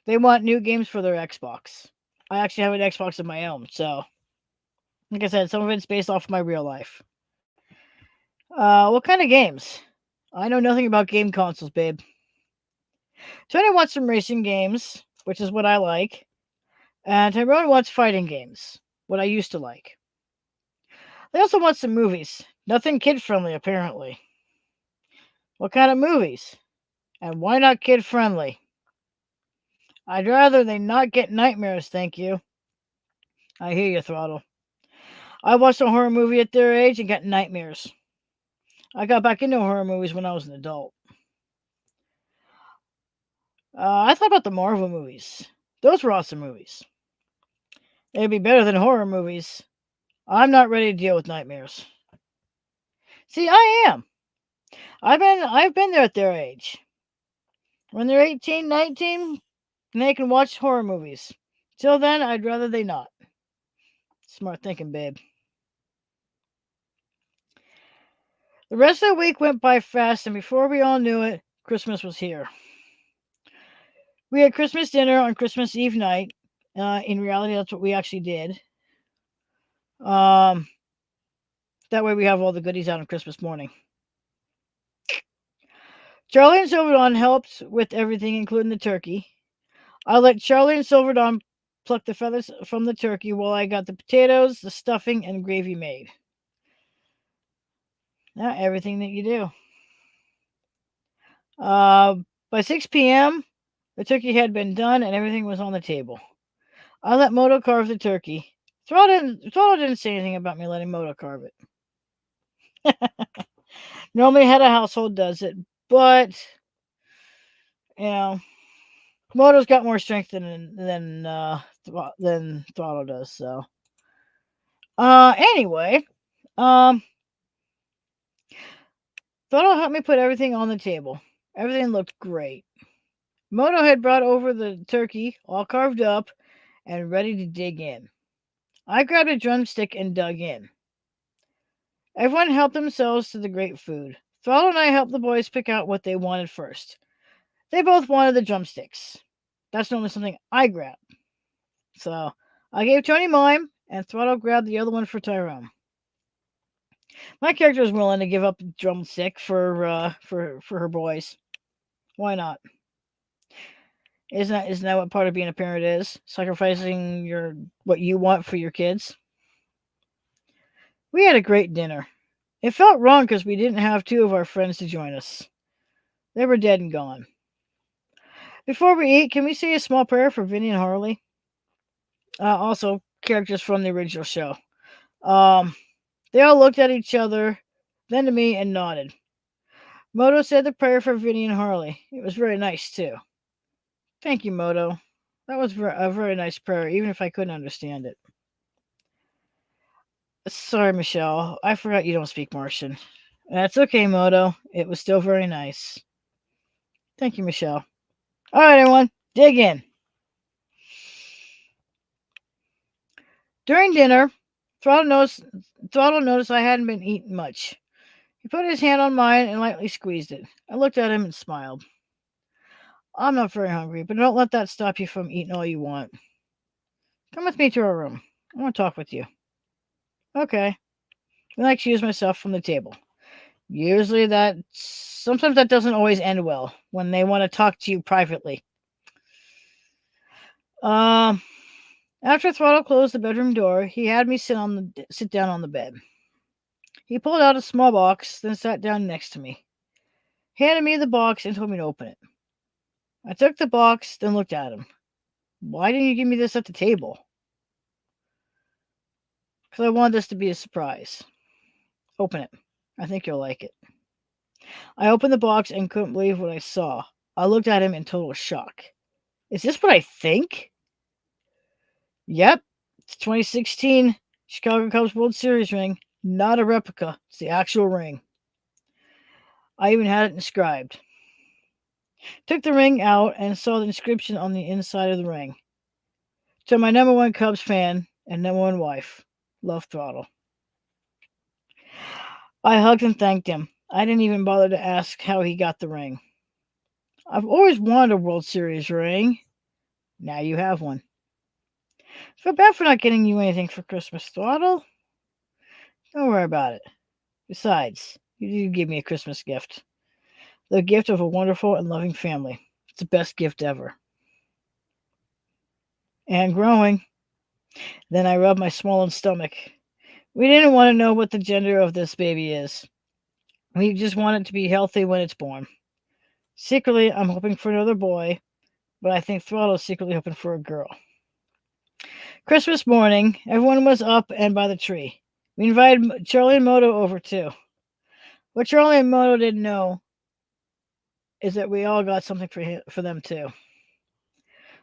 Speaker 1: They want new games for their Xbox. I actually have an Xbox of my own, so like I said, some of it's based off of my real life. What kind of games? I know nothing about game consoles, babe. Tony wants some racing games, which is what I like. And Tyrone wants fighting games, what I used to like. They also want some movies. Nothing kid-friendly, apparently. What kind of movies? And why not kid-friendly? I'd rather they not get nightmares, thank you. I hear you, Throttle. I watched a horror movie at their age and got nightmares. I got back into horror movies when I was an adult. I thought about the Marvel movies. Those were awesome movies. They'd be better than horror movies. I'm not ready to deal with nightmares. See, I am. I've been there at their age. When they're 18, 19, they can watch horror movies. Till then, I'd rather they not. Smart thinking, babe. The rest of the week went by fast, and before we all knew it, Christmas was here. We had Christmas dinner on Christmas Eve night. In reality, that's what we actually did. That way we have all the goodies out on Christmas morning. Charlie and Silverdon helped with everything, including the turkey. I let Charlie and Silverdon pluck the feathers from the turkey while I got the potatoes, the stuffing, and gravy made. Everything that you do. By 6 p.m., the turkey had been done and everything was on the table. I let Moto carve the turkey. Throttle didn't say anything about me letting Moto carve it. Normally, head of household does it, but you know, Moto's got more strength than Throttle does. So, anyway, um, Throttle helped me put everything on the table. Everything looked great. Moto had brought over the turkey, all carved up and ready to dig in. I grabbed a drumstick and dug in. Everyone helped themselves to the great food. Throttle and I helped the boys pick out what they wanted first. They both wanted the drumsticks. That's normally something I grab. So I gave Tony mine, and Throttle grabbed the other one for Tyrone. My character is willing to give up the drumstick for her boys. Why not? Isn't that what part of being a parent is? Sacrificing what you want for your kids? We had a great dinner. It felt wrong because we didn't have two of our friends to join us. They were dead and gone. Before we eat, can we say a small prayer for Vinny and Harley? Also, characters from the original show. They all looked at each other, then to me, and nodded. Moto said the prayer for Vinny and Harley. It was very nice, too. Thank you, Moto. That was a very nice prayer, even if I couldn't understand it. Sorry, Michelle. I forgot you don't speak Martian. That's okay, Moto. It was still very nice. Thank you, Michelle. All right, everyone, dig in. During dinner, Throttle noticed I hadn't been eating much. He put his hand on mine and lightly squeezed it. I looked at him and smiled. I'm not very hungry, but don't let that stop you from eating all you want. Come with me to our room. I want to talk with you. Okay. Then I excuse myself from the table. Sometimes that doesn't always end well when they want to talk to you privately. After Throttle closed the bedroom door, he had me sit down on the bed. He pulled out a small box, then sat down next to me. He handed me the box and told me to open it. I took the box, then looked at him. Why didn't you give me this at the table? Because I wanted this to be a surprise. Open it. I think you'll like it. I opened the box and couldn't believe what I saw. I looked at him in total shock. Is this what I think? Yep. It's 2016 Chicago Cubs World Series ring. Not a replica. It's the actual ring. I even had it inscribed. Took the ring out and saw the inscription on the inside of the ring. To my number one Cubs fan and number one wife, Love Throttle. I hugged and thanked him. I didn't even bother to ask how he got the ring. I've always wanted a World Series ring. Now you have one. Feel bad for not getting you anything for Christmas, Throttle. Don't worry about it. Besides, you did give me a Christmas gift. The gift of a wonderful and loving family. It's the best gift ever. And growing. Then I rubbed my swollen stomach. We didn't want to know what the gender of this baby is. We just want it to be healthy when it's born. Secretly, I'm hoping for another boy, but I think Throttle's secretly hoping for a girl. Christmas morning, everyone was up and by the tree. We invited Charlie and Moto over too. What Charlie and Moto didn't know is that we all got something for them too.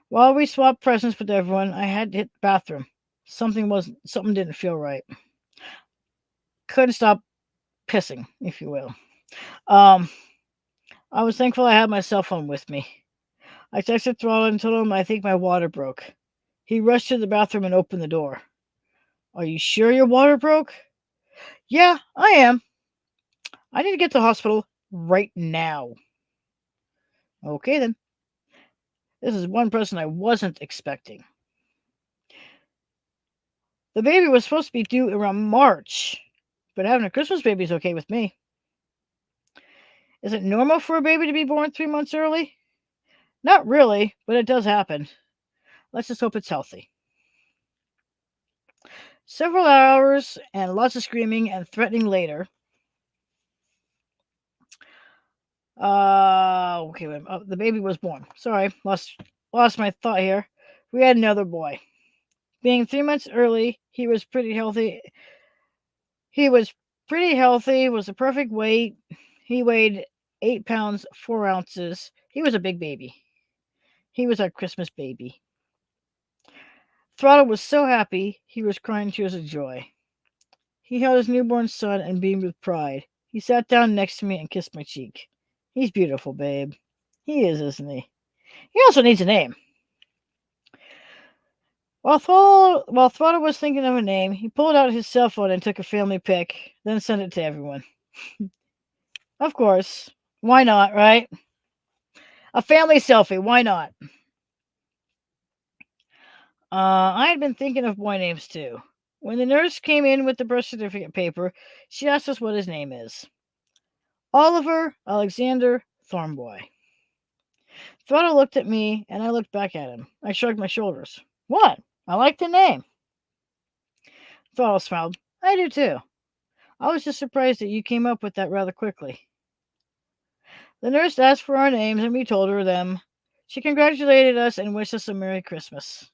Speaker 1: While we swapped presents with everyone, I had to hit the bathroom. Something didn't feel right. Couldn't stop pissing, if you will. I was thankful I had my cell phone with me. I texted Throttle and told him I think my water broke. He rushed to the bathroom and opened the door. Are you sure your water broke? Yeah, I am. I need to get to the hospital right now. Okay then. This is one person I wasn't expecting. The baby was supposed to be due around March, but having a Christmas baby is okay with me. Is it normal for a baby to be born 3 months early? Not really, but it does happen. Let's just hope it's healthy. Several hours and lots of screaming and threatening later. Okay, the baby was born. Sorry, lost my thought here. We had another boy. Being 3 months early, he was pretty healthy. He was pretty healthy, was the perfect weight. He weighed 8 pounds, 4 ounces. He was a big baby. He was our Christmas baby. Throttle was so happy, he was crying tears of joy. He held his newborn son and beamed with pride. He sat down next to me and kissed my cheek. He's beautiful, babe. He is, isn't he? He also needs a name. While Throttle was thinking of a name, he pulled out his cell phone and took a family pic, then sent it to everyone. Of course. Why not, right? A family selfie. Why not? I had been thinking of boy names too. When the nurse came in with the birth certificate paper, she asked us what his name is. Oliver Alexander Thornboy. Throttle looked at me, and I looked back at him. I shrugged my shoulders. What? I like the name. Throttle smiled. I do too. I was just surprised that you came up with that rather quickly. The nurse asked for our names, and we told her them. She congratulated us and wished us a Merry Christmas.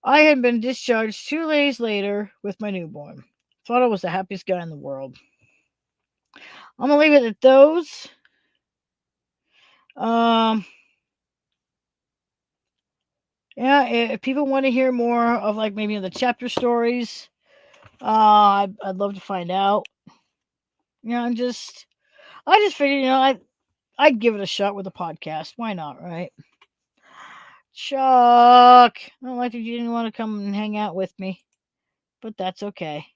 Speaker 1: I had been discharged 2 days later with my newborn. Throttle was the happiest guy in the world. I'm gonna leave it at those. Yeah, if people want to hear more of like maybe the chapter stories, I'd love to find out. I just figured, I'd give it a shot with a podcast. Why not, right? Chuck, I don't like that you didn't want to come and hang out with me, but that's okay.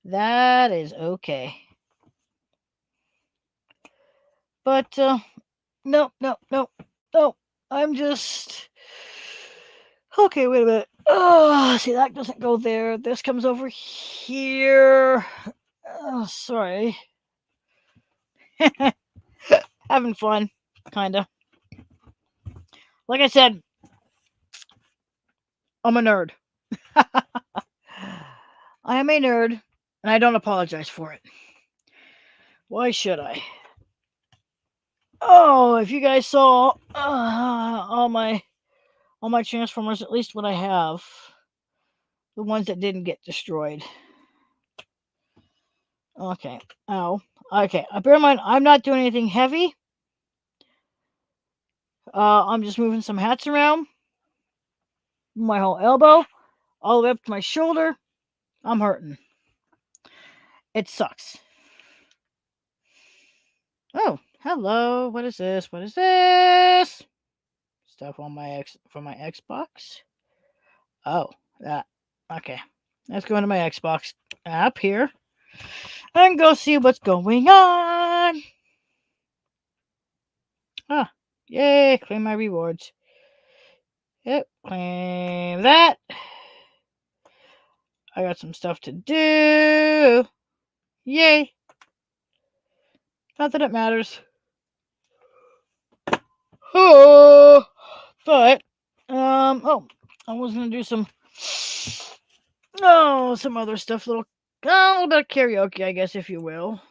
Speaker 1: That is okay. But no. I'm just okay. Wait a minute. Oh, see, that doesn't go there. This comes over here. Oh, sorry. Having fun, kinda. Like I said, I'm a nerd. I am a nerd, and I don't apologize for it. Why should I? Oh, if you guys saw all my Transformers, at least what I have, the ones that didn't get destroyed. Okay. Ow. Okay. Bear in mind, I'm not doing anything heavy. I'm just moving some hats around. My whole elbow, all the way up to my shoulder. I'm hurting. It sucks. Oh, hello. What is this? What is this? Stuff on my from my Xbox. Oh, that. Okay. Let's go into my Xbox app here and go see what's going on. Ah, yay, claim my rewards. Yep, claim that. I got some stuff to do. Yay. Not that it matters. Oh, but, I was going to do some other stuff, a little bit of karaoke, I guess, if you will.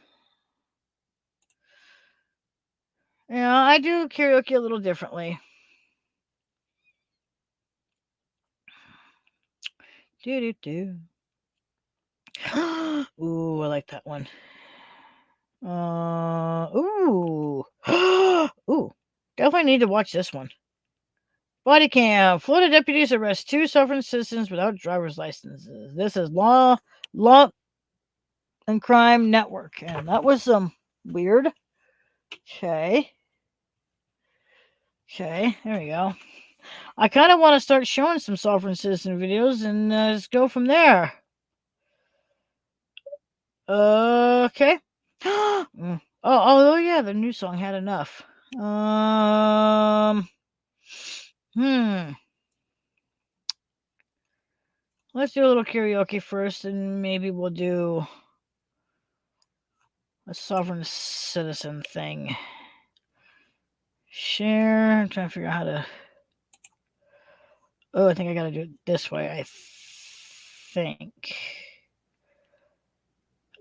Speaker 1: Yeah, I do karaoke a little differently. Do. Ooh, I like that one. Ooh. Ooh. Definitely need to watch this one. Body cam. Florida deputies arrest 2 suffering citizens without driver's licenses. This is Law and Crime Network. And that was weird. Okay, there we go. I kind of want to start showing some sovereign citizen videos and just go from there. Okay. Oh yeah, the new song Had Enough. Let's do a little karaoke first, and maybe we'll do a sovereign citizen thing. Share. I'm trying to figure out how to. Oh, I think I gotta do it this way. I think.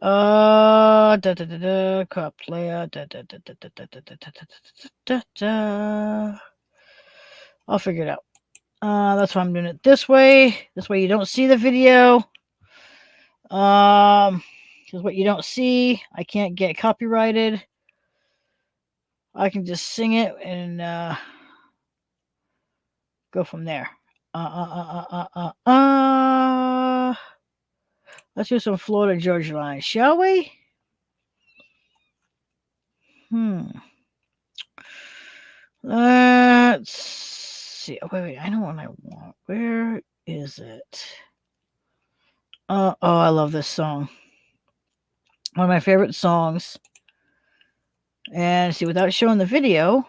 Speaker 1: Co-op player. I'll figure it out. That's why I'm doing it this way. This way you don't see the video. Because what you don't see, I can't get copyrighted. I can just sing it and go from there. Let's do some Florida Georgia Line, shall we? Let's see. Wait. I know what I want. Where is it? Oh, I love this song. One of my favorite songs. And see, without showing the video,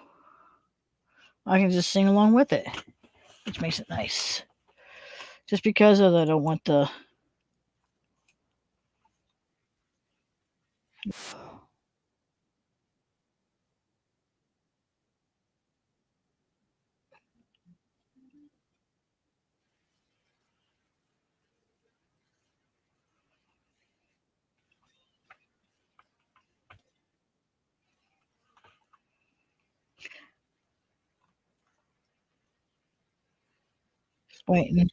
Speaker 1: I can just sing along with it, which makes it nice. Just because of that, I don't want the. Waiting.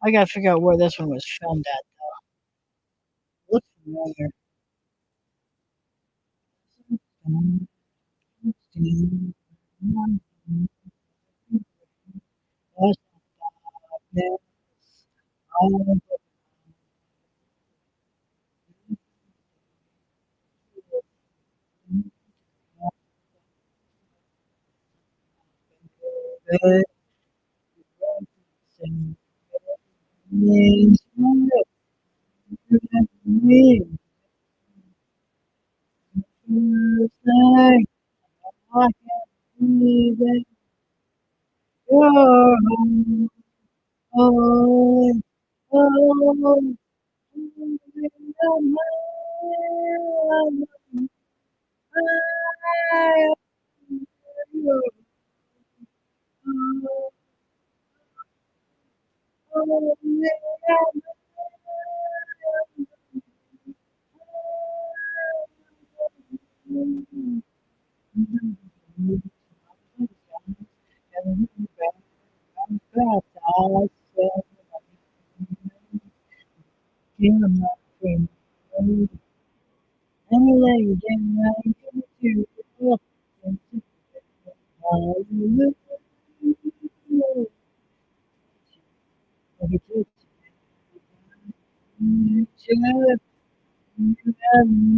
Speaker 1: I gotta figure out where this one was filmed at. Looks familiar. I can't believe it. You're home. Oh,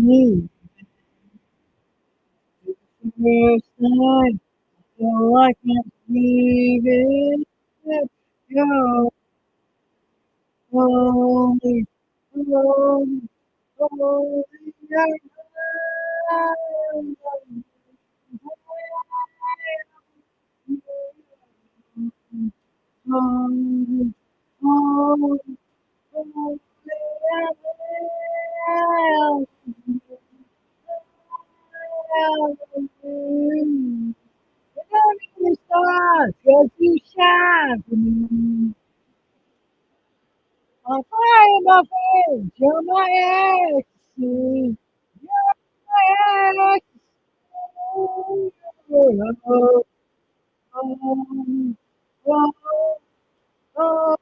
Speaker 1: me, first time, so I can't believe it. You're holy, holy, holy, holy, holy, holy. You stars, cause you shine for me. I'm fire, my friend. You're my ecstasy. You're my ecstasy. Oh, oh, oh, oh, oh, oh,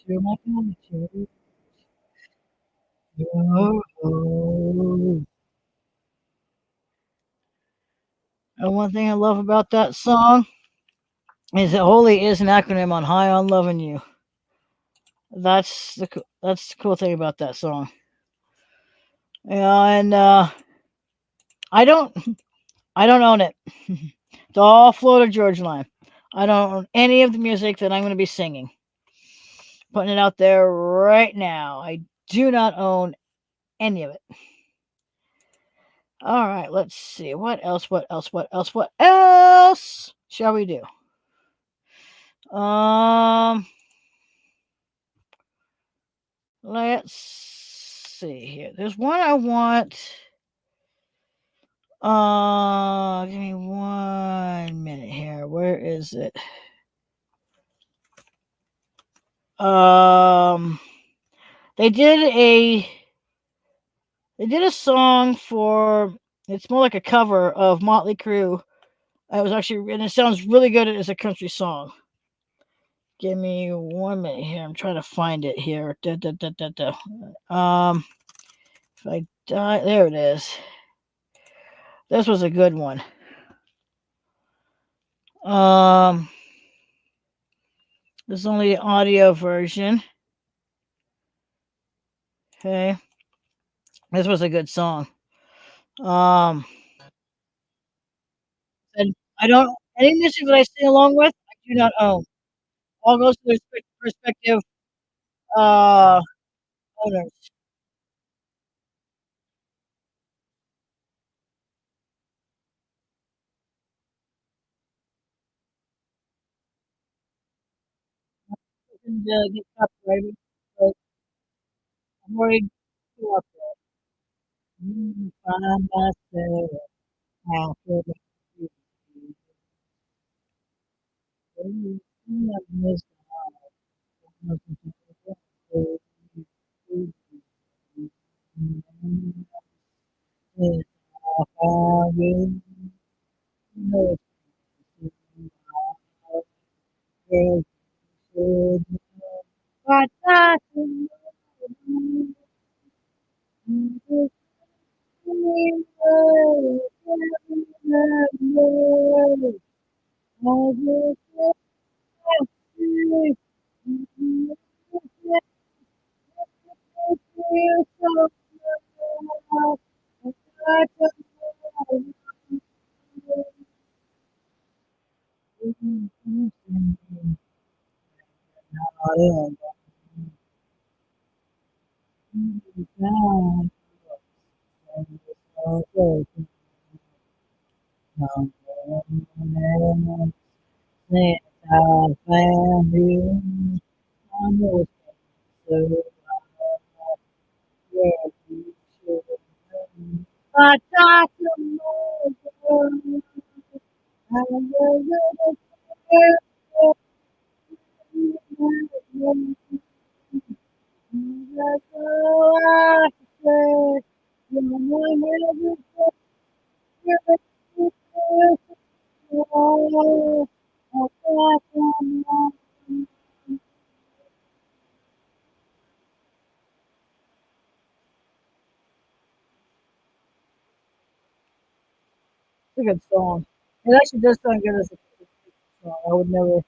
Speaker 1: you're my connection. And one thing I love about that song is that Holy is an acronym on High on Loving You. That's the cool thing about that song. Yeah, and I don't own it. It's all Florida Georgia Line. I don't own any of the music that I'm going to be singing. Putting it out there right now. I do not own any of it. All right, let's see. What else shall we do? Let's see here. There's one I want. Give me 1 minute here. Where is it? They did a song for. It's more like a cover of Motley Crue. It was actually, and it sounds really good as a country song. Give me 1 minute here. I'm trying to find it here. If I die, there it is. This was a good one. There's only an audio version. Okay. This was a good song. And I don't any music that I sing along with, I do not own. All goes to the respective uh owners. And get copyrighted. So I'm already too up there. Find myself after the It's a good song. It actually does sound good as a song. I would never.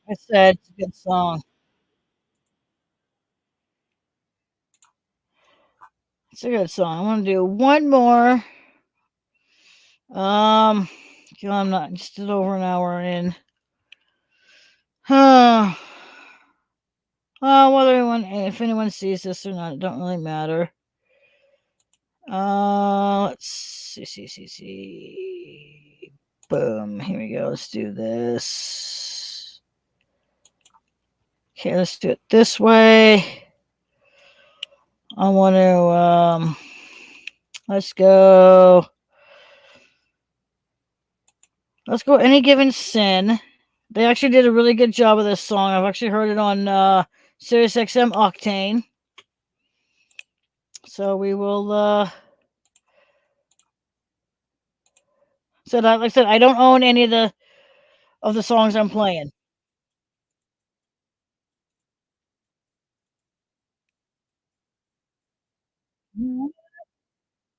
Speaker 1: I said it's a good song. It's a good song. I want to do one more. Um, I'm not just over an hour in. Huh. Whether if anyone sees this or not, it don't really matter. Let's see. Boom. Here we go. Let's do this. Okay, let's do it this way. I want to Let's go. Let's go. Any Given Sin. They actually did a really good job of this song. I've actually heard it on Sirius XM Octane. So we will. So like I said, I don't own any of the songs I'm playing.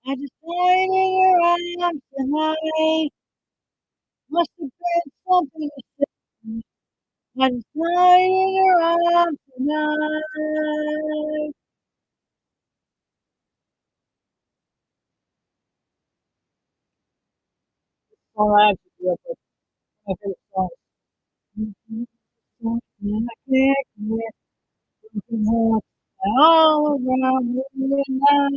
Speaker 1: I just died in your arms tonight. Must have been something to say. I just died in your arms tonight. Oh, I actually grew up with my favorite song. I can't get broken hearts all around me now.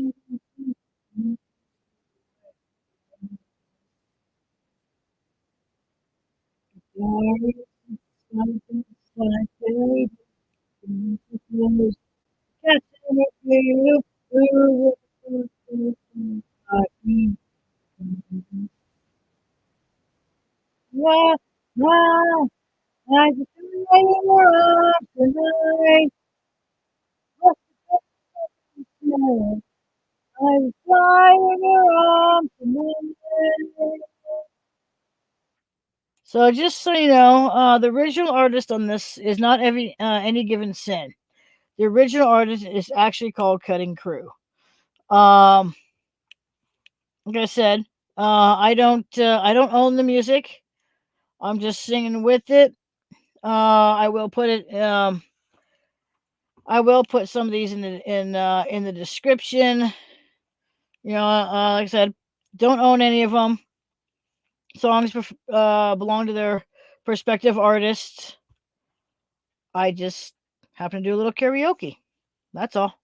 Speaker 1: Sorry, something like baby, catching up with you. I can't. Why, why, I just lay in your arms tonight. What's the difference? I was lying in your arms tonight. So just so you know, the original artist on this is not Any Given Sin. The original artist is actually called Cutting Crew. Um, like I said, I don't own the music. I'm just singing with it. I will put it. I will put some of these in the description. Like I said, don't own any of them. Songs belong to their respective artists. I just happen to do a little karaoke. That's all.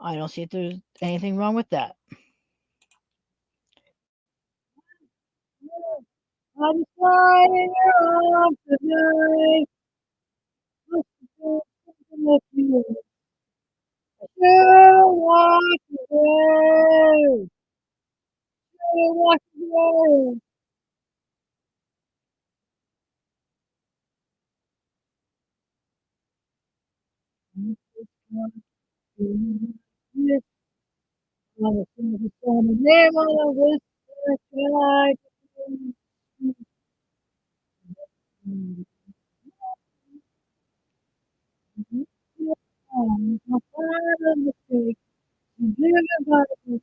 Speaker 1: I don't see if there's anything wrong with that. I'm flying in your arms tonight. Must have been something that you should walk away. Should walk away. Yes, I was thinking of the name of this guy. My final mistake. Give it back to me.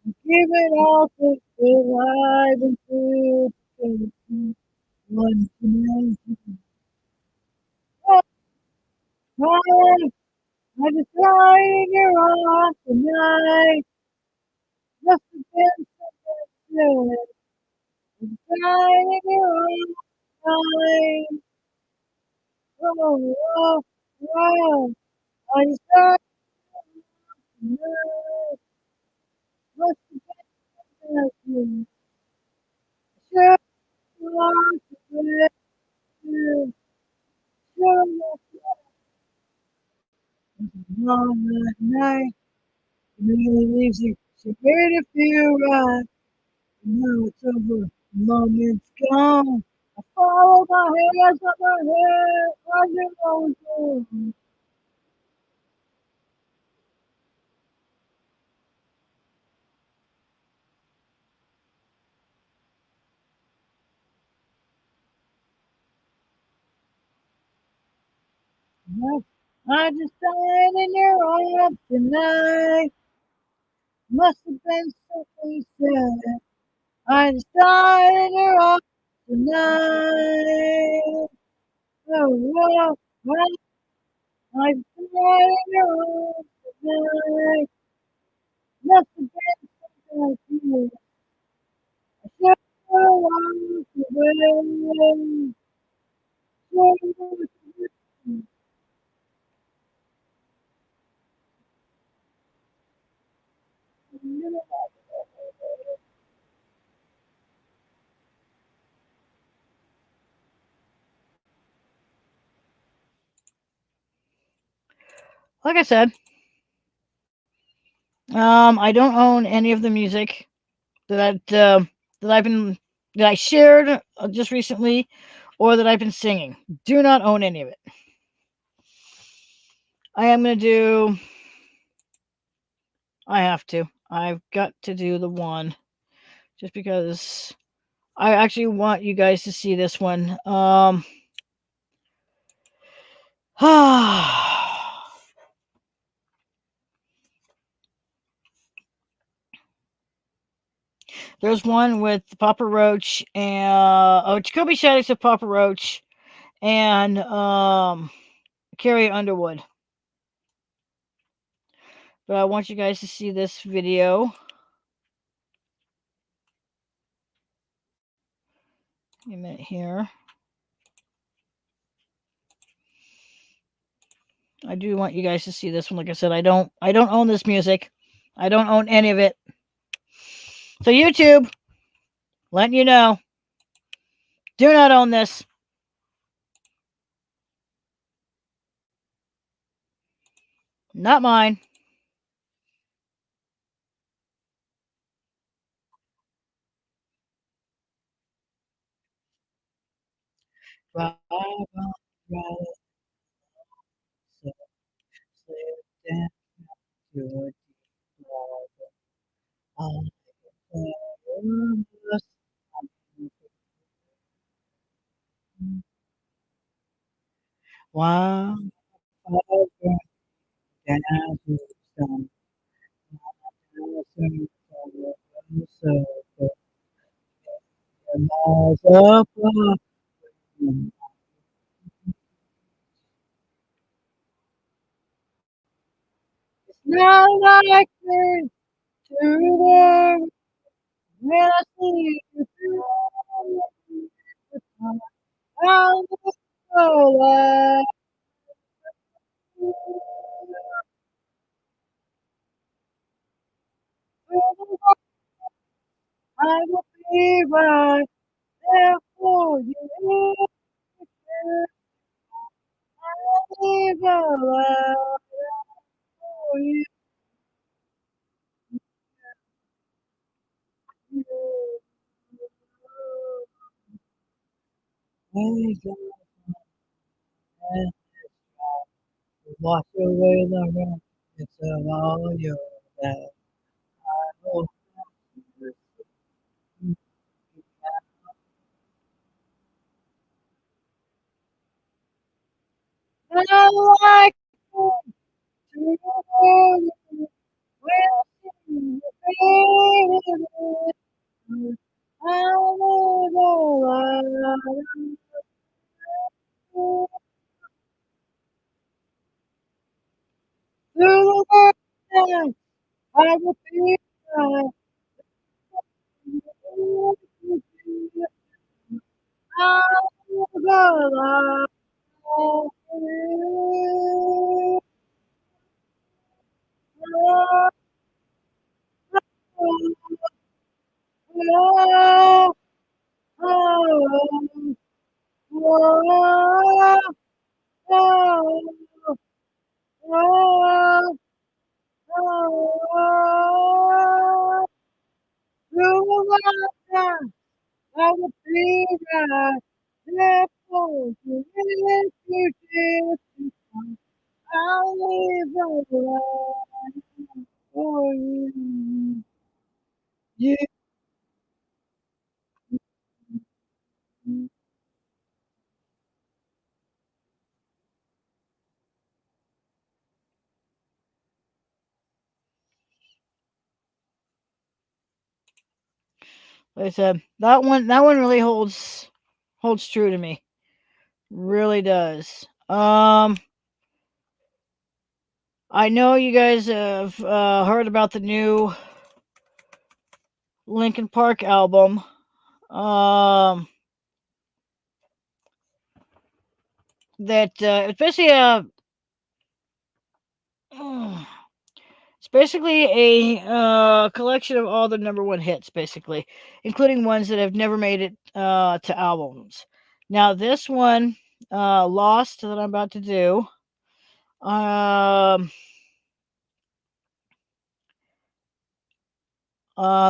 Speaker 1: Give it all to the life and to one humanity. Oh, I just lie in your arms tonight. Must have been something good. Lying in your arms tonight. Oh, oh, oh. I just lie tonight. Must have been like you. Sure, lost the way. Sure, long that night. Really leaves you. She made it feel right. Now it's over. The moment's gone. I follow my hands up my head. I can always go. I just died in your arms tonight. Must have been something said. I just died in your arms tonight. Oh, oh, oh. I just died in your arms tonight. Must have been something like you. I should have walked away. Like I said, I don't own any of the music that I've been that I shared just recently, or that I've been singing. Do not own any of it. I am gonna do. I have to. I've got to do the one, just because I actually want you guys to see this one. There's one with Papa Roach and Jacoby Shaddix of Papa Roach and Carrie Underwood. But I want you guys to see this video. Give me a minute here. I do want you guys to see this one. Like I said, I don't own this music. I don't own any of it. So YouTube, letting you know, do not own this. Not mine. Bye, bye, bye. So, slip down your deep water. I promise while I burn down to some thousand circles, miles above. It's not like this to the when I see you through the time. I'll never I will be right there for you. I'll never let you. Hey, God, wash away the rain. It's all your bad. I hope I like to know you. When you feel it, I'll never let you. Through the night, I will be right. I will be right there for you if you did. I'll leave a light for you. Yeah. Like I said, that one really holds true to me. Really does. I know you guys have heard about the new Linkin Park album. That it's basically a it's basically a collection of all the number one hits, basically, including ones that have never made it to albums. Now, this one, Lost, that I'm about to do, um,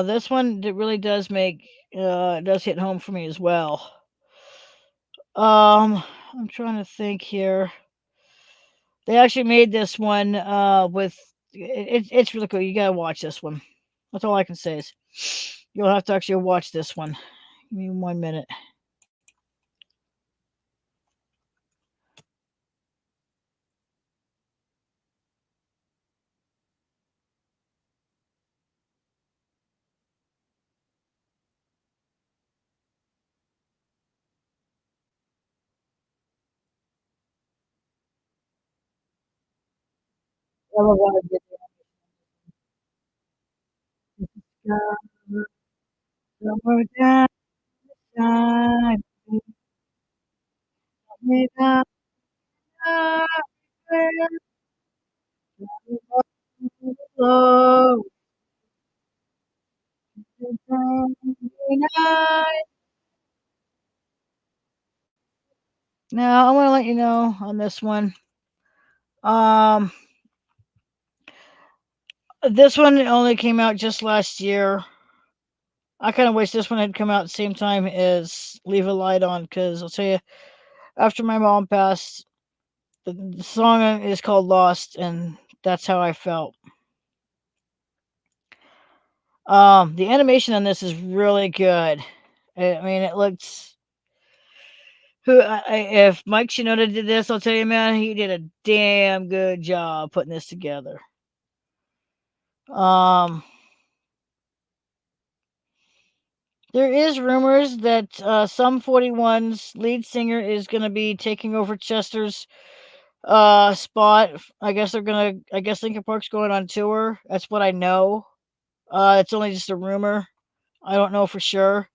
Speaker 1: This one really does make does hit home for me as well. I'm trying to think here. They actually made this one with it's really cool. You gotta watch this one. That's all I can say is you'll have to actually watch this one. Give me 1 minute. I love how I did that. Summertime, time, without love, now I want to let you know on this one. Um, this one only came out just last year. I kind of wish this one had come out at the same time as Leave a Light On because I'll tell you, after my mom passed, the song is called Lost, and that's how I felt. The animation on this is really good. I mean, it looks. If Mike Shinoda did this, I'll tell you, man, he did a damn good job putting this together. Um, there is rumors that Sum 41's lead singer is going to be taking over Chester's spot. I guess Linkin Park's going on tour. That's what I know. It's only just a rumor. I don't know for sure.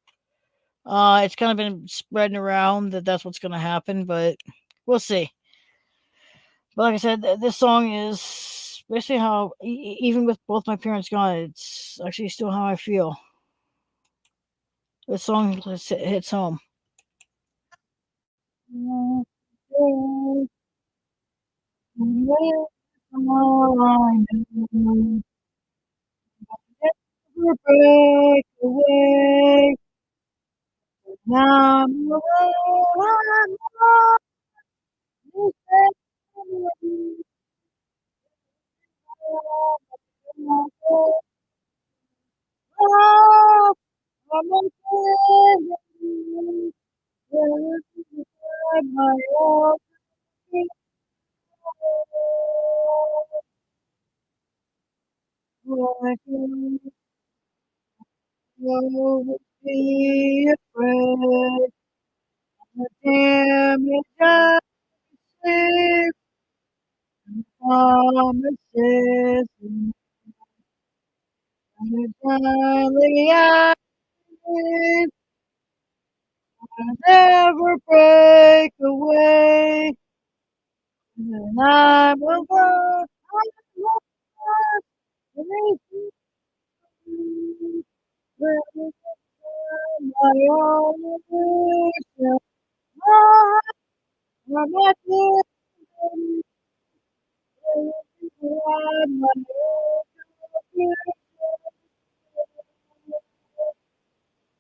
Speaker 1: It's kind of been spreading around that that's what's going to happen, but we'll see. But like I said, this song is basically how, even with both my parents gone, it's actually still how I feel. This song hits home. Never break away. Now I'm my own. I can be afraid. The damage I received, promises, and finally I will never break away. And I will go. My own illusion. I'm not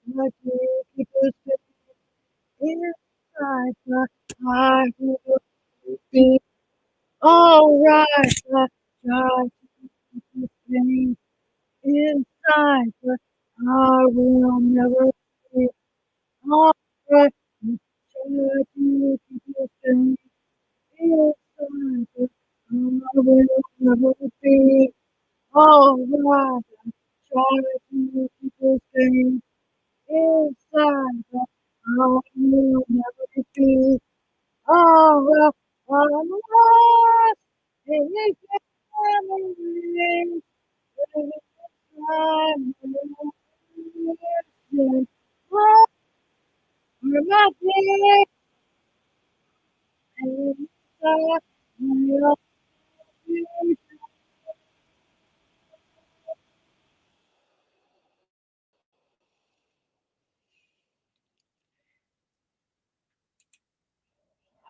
Speaker 1: my people inside my heart will be alright. I try to stay inside, but I will never be alright. I try to stay inside, but I will never be alright. Try to stay inside, but I will never be alright. I'm lost in this memory. I'm lost in my day.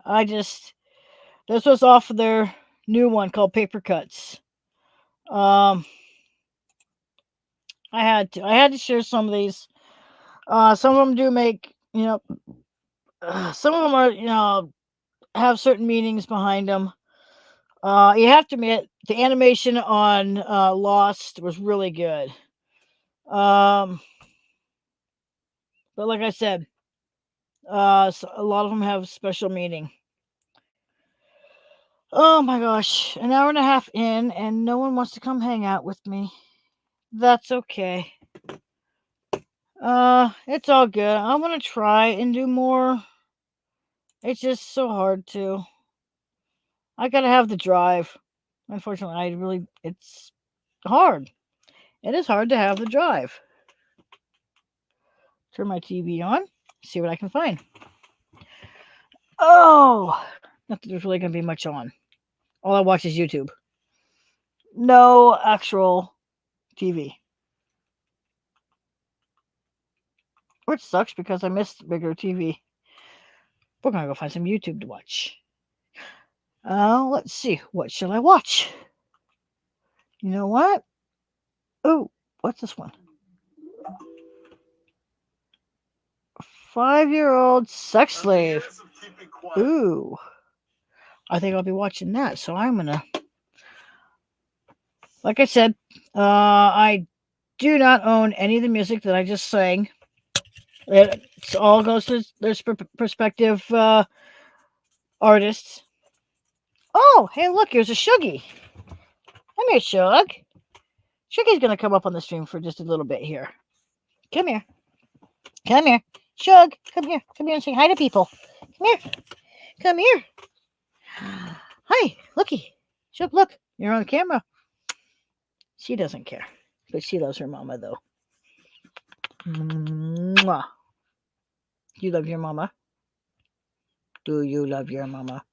Speaker 1: I just this was off of their new one called Paper Cuts. Um, I had to. I had to share some of these. Some of them do make, some of them are, have certain meanings behind them. You have to admit the animation on Lost was really good. But like I said, so a lot of them have special meaning. Oh my gosh, an hour and a half in, and no one wants to come hang out with me. That's okay. It's all good. I want to try and do more. It's just so hard to. I gotta have the drive. Unfortunately, it's hard. It is hard to have the drive. Turn my TV on, see what I can find. Oh, not that there's really gonna be much on. All I watch is YouTube. No actual TV. Which sucks because I missed bigger TV. We're gonna go find some YouTube to watch. Let's see. What shall I watch? You know what? Oh, what's this one? 5-year-old sex slave. Ooh. I think I'll be watching that. So I'm gonna. Like I said, I do not own any of the music that I just sang. It all goes to their perspective artists. Oh, hey, look, here's a Shuggy. Come here, Shug. Shuggy's gonna come up on the stream for just a little bit here. Come here. Come here. Shug, come here. Come here and say hi to people. Come here. Come here. Hi, looky. Shug, look. You're on camera. She doesn't care. But she loves her mama, though. Mwah. You love your mama? Do you love your mama?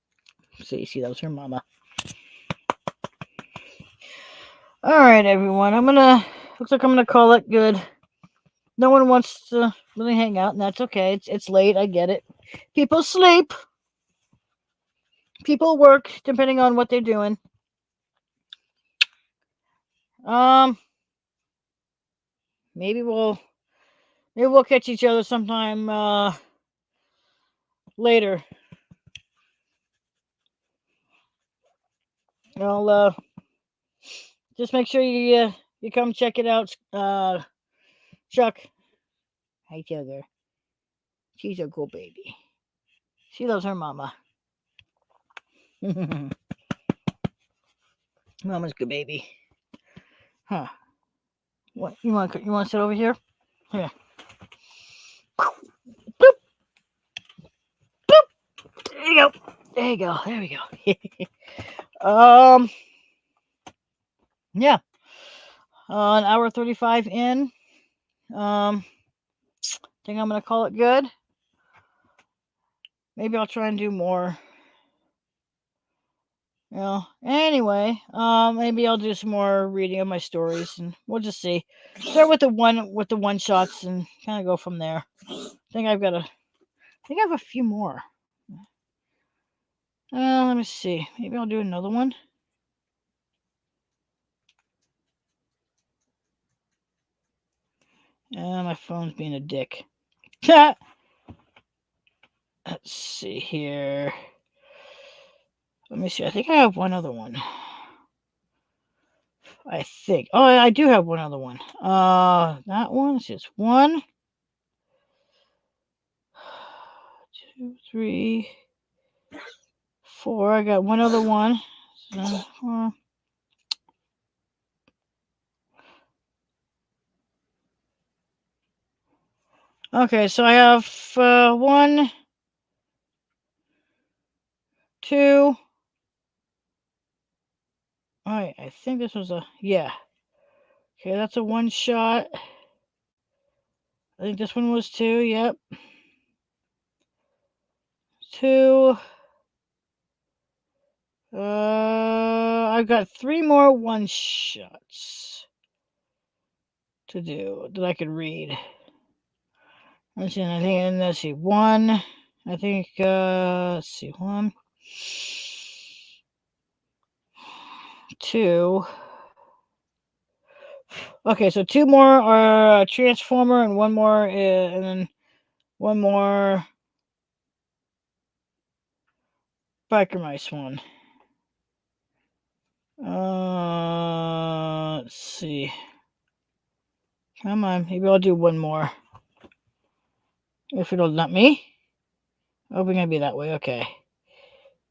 Speaker 1: See, she loves her mama. All right, everyone. Looks like I'm gonna call it good. No one wants to really hang out, and that's okay. It's late. I get it. People sleep. People work, depending on what they're doing. Maybe we'll catch each other sometime later. I'll just make sure you come check it out. Chuck. Hi, Sugar. She's a cool baby. She loves her mama. Mama's good baby. Huh. What you want to sit over here? Here. Boop. Boop. There you go. There you go. There we go. Yeah. An hour 35 in. Think I'm gonna call it good. Maybe I'll try and do more. Anyway, maybe I'll do some more reading of my stories, and we'll just see. Start with the one shots, and kind of go from there. I think I have a few more. Let me see. Maybe I'll do another one. My phone's being a dick. Let's see here. Let me see. I think I have one other one. I think. Oh, I do have one other one. That one's just 1, 2, 3, 4. I got one other one. So, okay, so I have 1, 2. All right, I think this was yeah. Okay, that's a one shot. I think this one was 2. Yep. 2. I've got 3 more one shots to do that I could read. Let's see. Let's see. 1. I think. Let's see. 1, 2. Okay, so 2 more are Transformer and 1 more, and then 1 more Biker Mice one. Let's see. Come on, maybe I'll do 1 more. If it'll let me. Oh, we're gonna be that way. Okay.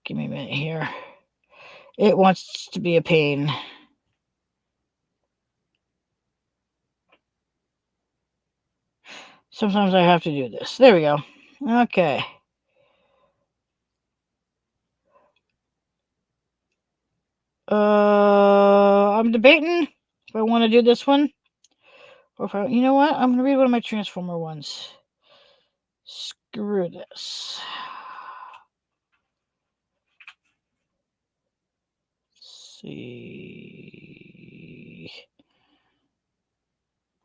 Speaker 1: Give me a minute here. It wants to be a pain. Sometimes I have to do this. There we go. Okay. I'm debating if I want to do this one. Or if I, you know what? I'm going to read one of my Transformer ones. Screw this. Let's see.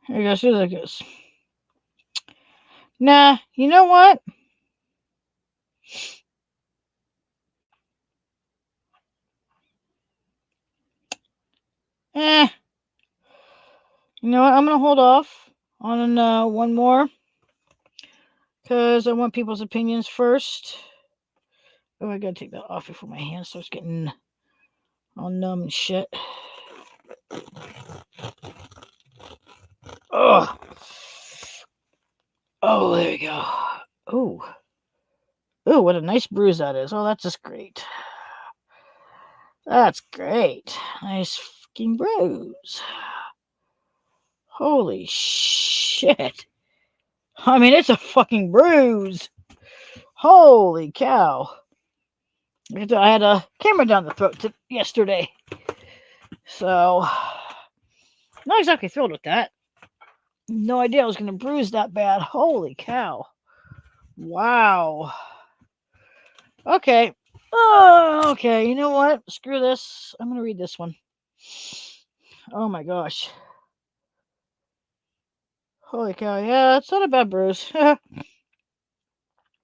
Speaker 1: Here you go. See how that goes. Nah, you know what? You know what? I'm going to hold off on 1 more. Because I want people's opinions first. Oh, I gotta take that off before my hand starts getting all numb and shit. Oh, there we go. Ooh, what a nice bruise that is. Oh, that's just great. That's great. Nice fucking bruise. Holy shit. I mean, it's a fucking bruise. Holy cow. I had a camera down the throat yesterday. So, not exactly thrilled with that. No idea I was going to bruise that bad. Holy cow. Wow. Okay. Oh, okay. You know what? Screw this. I'm going to read this one. Oh my gosh. Holy cow. Yeah, it's not a bad bruise.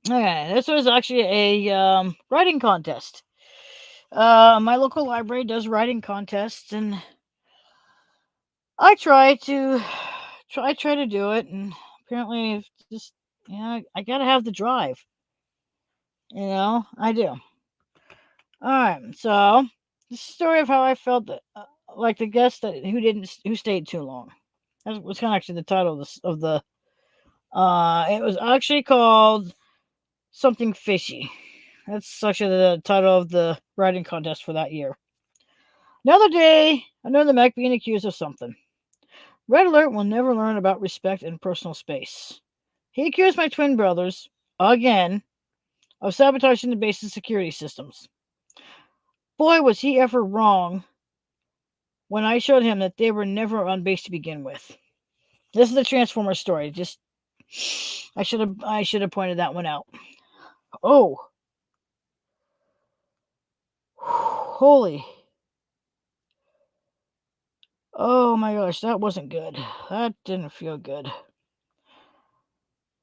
Speaker 1: Okay, this was actually a writing contest. My local library does writing contests, and I try to do it, and apparently just I gotta have the drive. I do. All right, so the story of how I felt that, like the guest who stayed too long. That was kind of actually the title of the. It was actually called Something Fishy. That's actually the title of the writing contest for that year. Another day, another mech being accused of something. Red Alert will never learn about respect and personal space. He accused my twin brothers, again, of sabotaging the base's security systems. Boy, was he ever wrong when I showed him that they were never on base to begin with. This is the Transformer story. Just I should have pointed that one out. Oh. Holy. Oh my gosh, that wasn't good. That didn't feel good.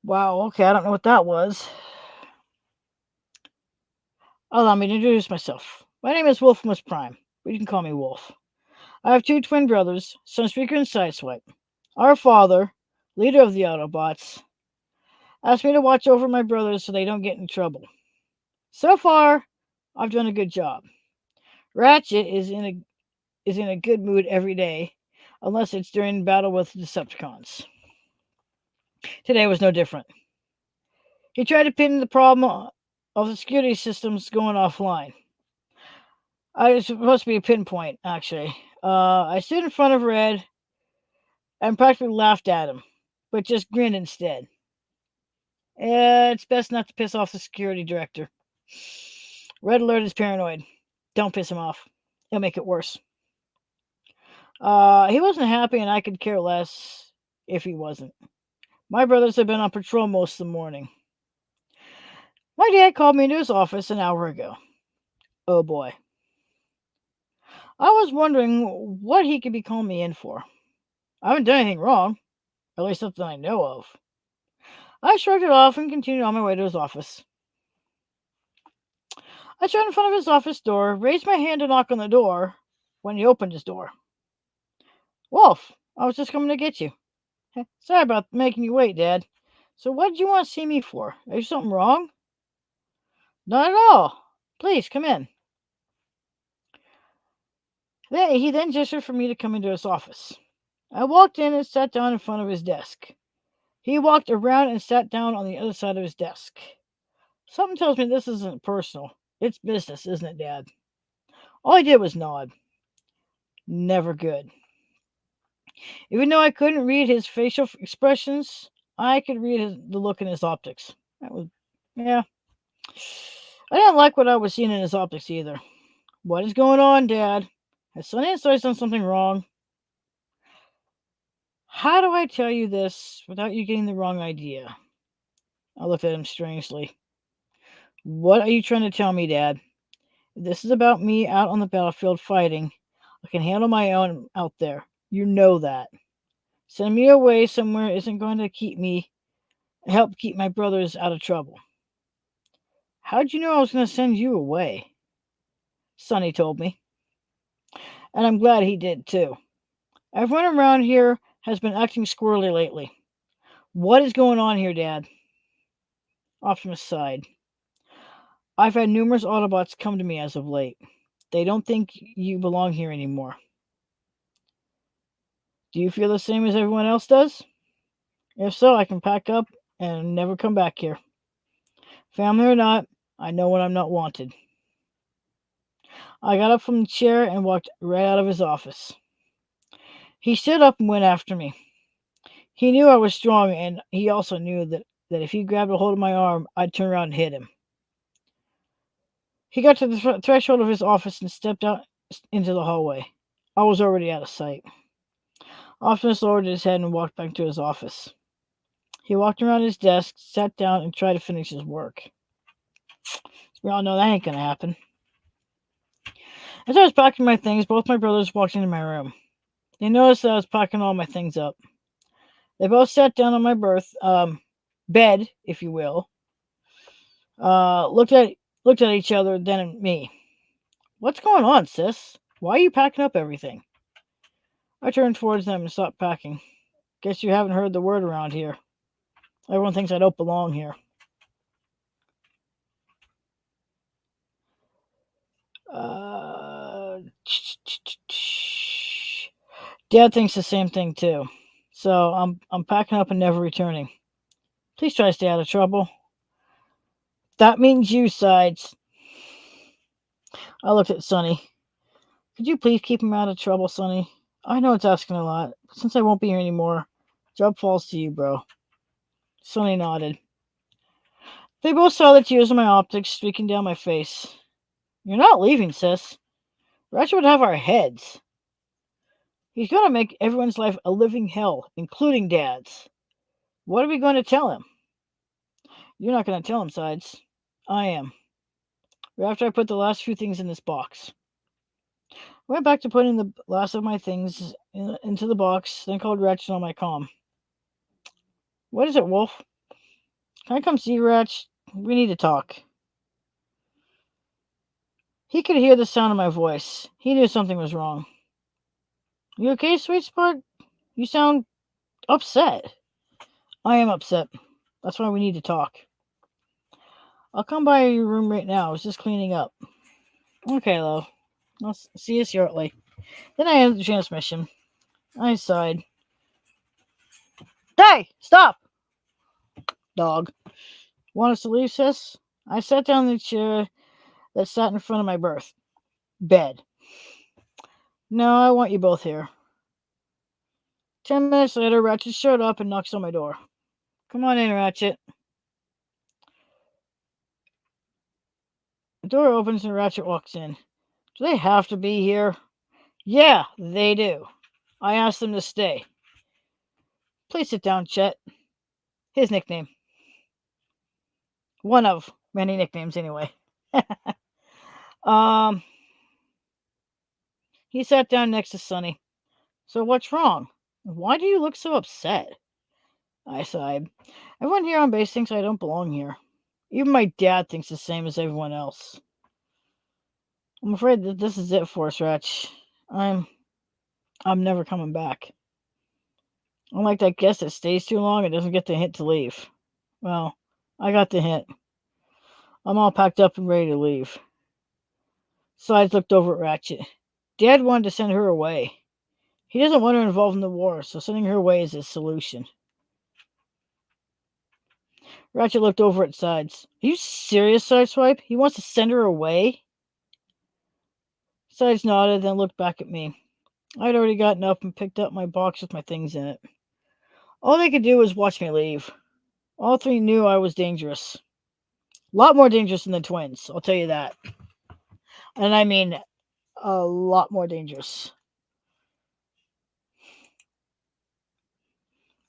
Speaker 1: Wow, okay, I don't know what that was. Allow me to introduce myself. My name is Wolfmus Prime, but you can call me Wolf. I have 2 twin brothers, Sunspeaker and Sideswipe. Our father, leader of the Autobots, asked me to watch over my brothers so they don't get in trouble. So far, I've done a good job. Ratchet is in a good mood every day, unless it's during battle with Decepticons. Today was no different. He tried to pin the problem of the security systems going offline. I was supposed to be a pinpoint, actually. I stood in front of Red and practically laughed at him, but just grinned instead. It's best not to piss off the security director. Red Alert is paranoid. Don't piss him off. It'll make it worse. He wasn't happy, and I could care less if he wasn't. My brothers have been on patrol most of the morning. My dad called me into his office an hour ago. Oh boy. I was wondering what he could be calling me in for. I haven't done anything wrong, at least nothing I know of. I shrugged it off and continued on my way to his office. I stood in front of his office door, raised my hand to knock on the door when he opened his door. Wolf, I was just coming to get you. Sorry about making you wait, Dad. So what did you want to see me for? Is there something wrong? Not at all. Please, come in. He then gestured for me to come into his office. I walked in and sat down in front of his desk. He walked around and sat down on the other side of his desk. Something tells me this isn't personal. It's business, isn't it, Dad? All I did was nod. Never good. Even though I couldn't read his facial expressions, I could read the look in his optics. Yeah. I didn't like what I was seeing in his optics either. What is going on, Dad? Has Sonny and Soy done something wrong? How do I tell you this without you getting the wrong idea? I looked at him strangely. What are you trying to tell me, Dad? If this is about me out on the battlefield fighting, I can handle my own out there. You know that. Send me away somewhere isn't going to help keep my brothers out of trouble. How'd you know I was going to send you away? Sonny told me. And I'm glad he did too. Everyone around here has been acting squirrely lately. What is going on here, Dad? Optimus sighed. I've had numerous Autobots come to me as of late. They don't think you belong here anymore. Do you feel the same as everyone else does? If so, I can pack up and never come back here. Family or not, I know when I'm not wanted. I got up from the chair and walked right out of his office. He stood up and went after me. He knew I was strong, and he also knew that if he grabbed a hold of my arm, I'd turn around and hit him. He got to the threshold of his office and stepped out into the hallway. I was already out of sight. Optimus lowered his head and walked back to his office. He walked around his desk, sat down, and tried to finish his work. We all know that ain't gonna happen. As I was packing my things, both my brothers walked into my room. They noticed that I was packing all my things up. They both sat down on my bed, if you will. Looked at each other, then at me. What's going on, sis? Why are you packing up everything? I turned towards them and stopped packing. Guess you haven't heard the word around here. Everyone thinks I don't belong here. Dad thinks the same thing too. So I'm packing up and never returning. Please try to stay out of trouble. That means you, Sides. I looked at Sonny. Could you please keep him out of trouble, Sonny? I know it's asking a lot, but since I won't be here anymore, job falls to you, bro. Sonny nodded. They both saw the tears in my optics streaking down my face. You're not leaving, sis. Ratchet would have our heads. He's going to make everyone's life a living hell, including Dad's. What are we going to tell him? You're not going to tell him, Sides. I am. Right after I put the last few things in this box. I went back to putting the last of my things into the box, then called Ratchet on my comm. What is it, Wolf? Can I come see you, Ratchet? We need to talk. He could hear the sound of my voice. He knew something was wrong. You okay, sweet spot? You sound upset. I am upset. That's why we need to talk. I'll come by your room right now. I was just cleaning up. Okay, love. I'll see you shortly. Then I ended the transmission. I sighed. Hey! Stop! Dog. Want us to leave, sis? I sat down in the chair that sat in front of my bed. No, I want you both here. 10 minutes later, Ratchet showed up and knocks on my door. Come on in, Ratchet. The door opens and Ratchet walks in. Do they have to be here? Yeah, they do. I asked them to stay. Please sit down, Chet. His nickname. One of many nicknames, anyway. He sat down next to Sonny. So what's wrong? Why do you look so upset? I sighed. Everyone here on base thinks I don't belong here. Even my dad thinks the same as everyone else. I'm afraid that this is it for us, Ratch. I'm never coming back. Unlike that guest that stays too long and doesn't get the hint to leave. Well, I got the hint. I'm all packed up and ready to leave. Sides looked over at Ratchet. Dad wanted to send her away. He doesn't want her involved in the war, so sending her away is his solution. Ratchet looked over at Sides. Are you serious, Sideswipe? He wants to send her away? Sides nodded, then looked back at me. I'd already gotten up and picked up my box with my things in it. All they could do was watch me leave. All three knew I was dangerous. A lot more dangerous than the twins, I'll tell you that. And I mean a lot more dangerous.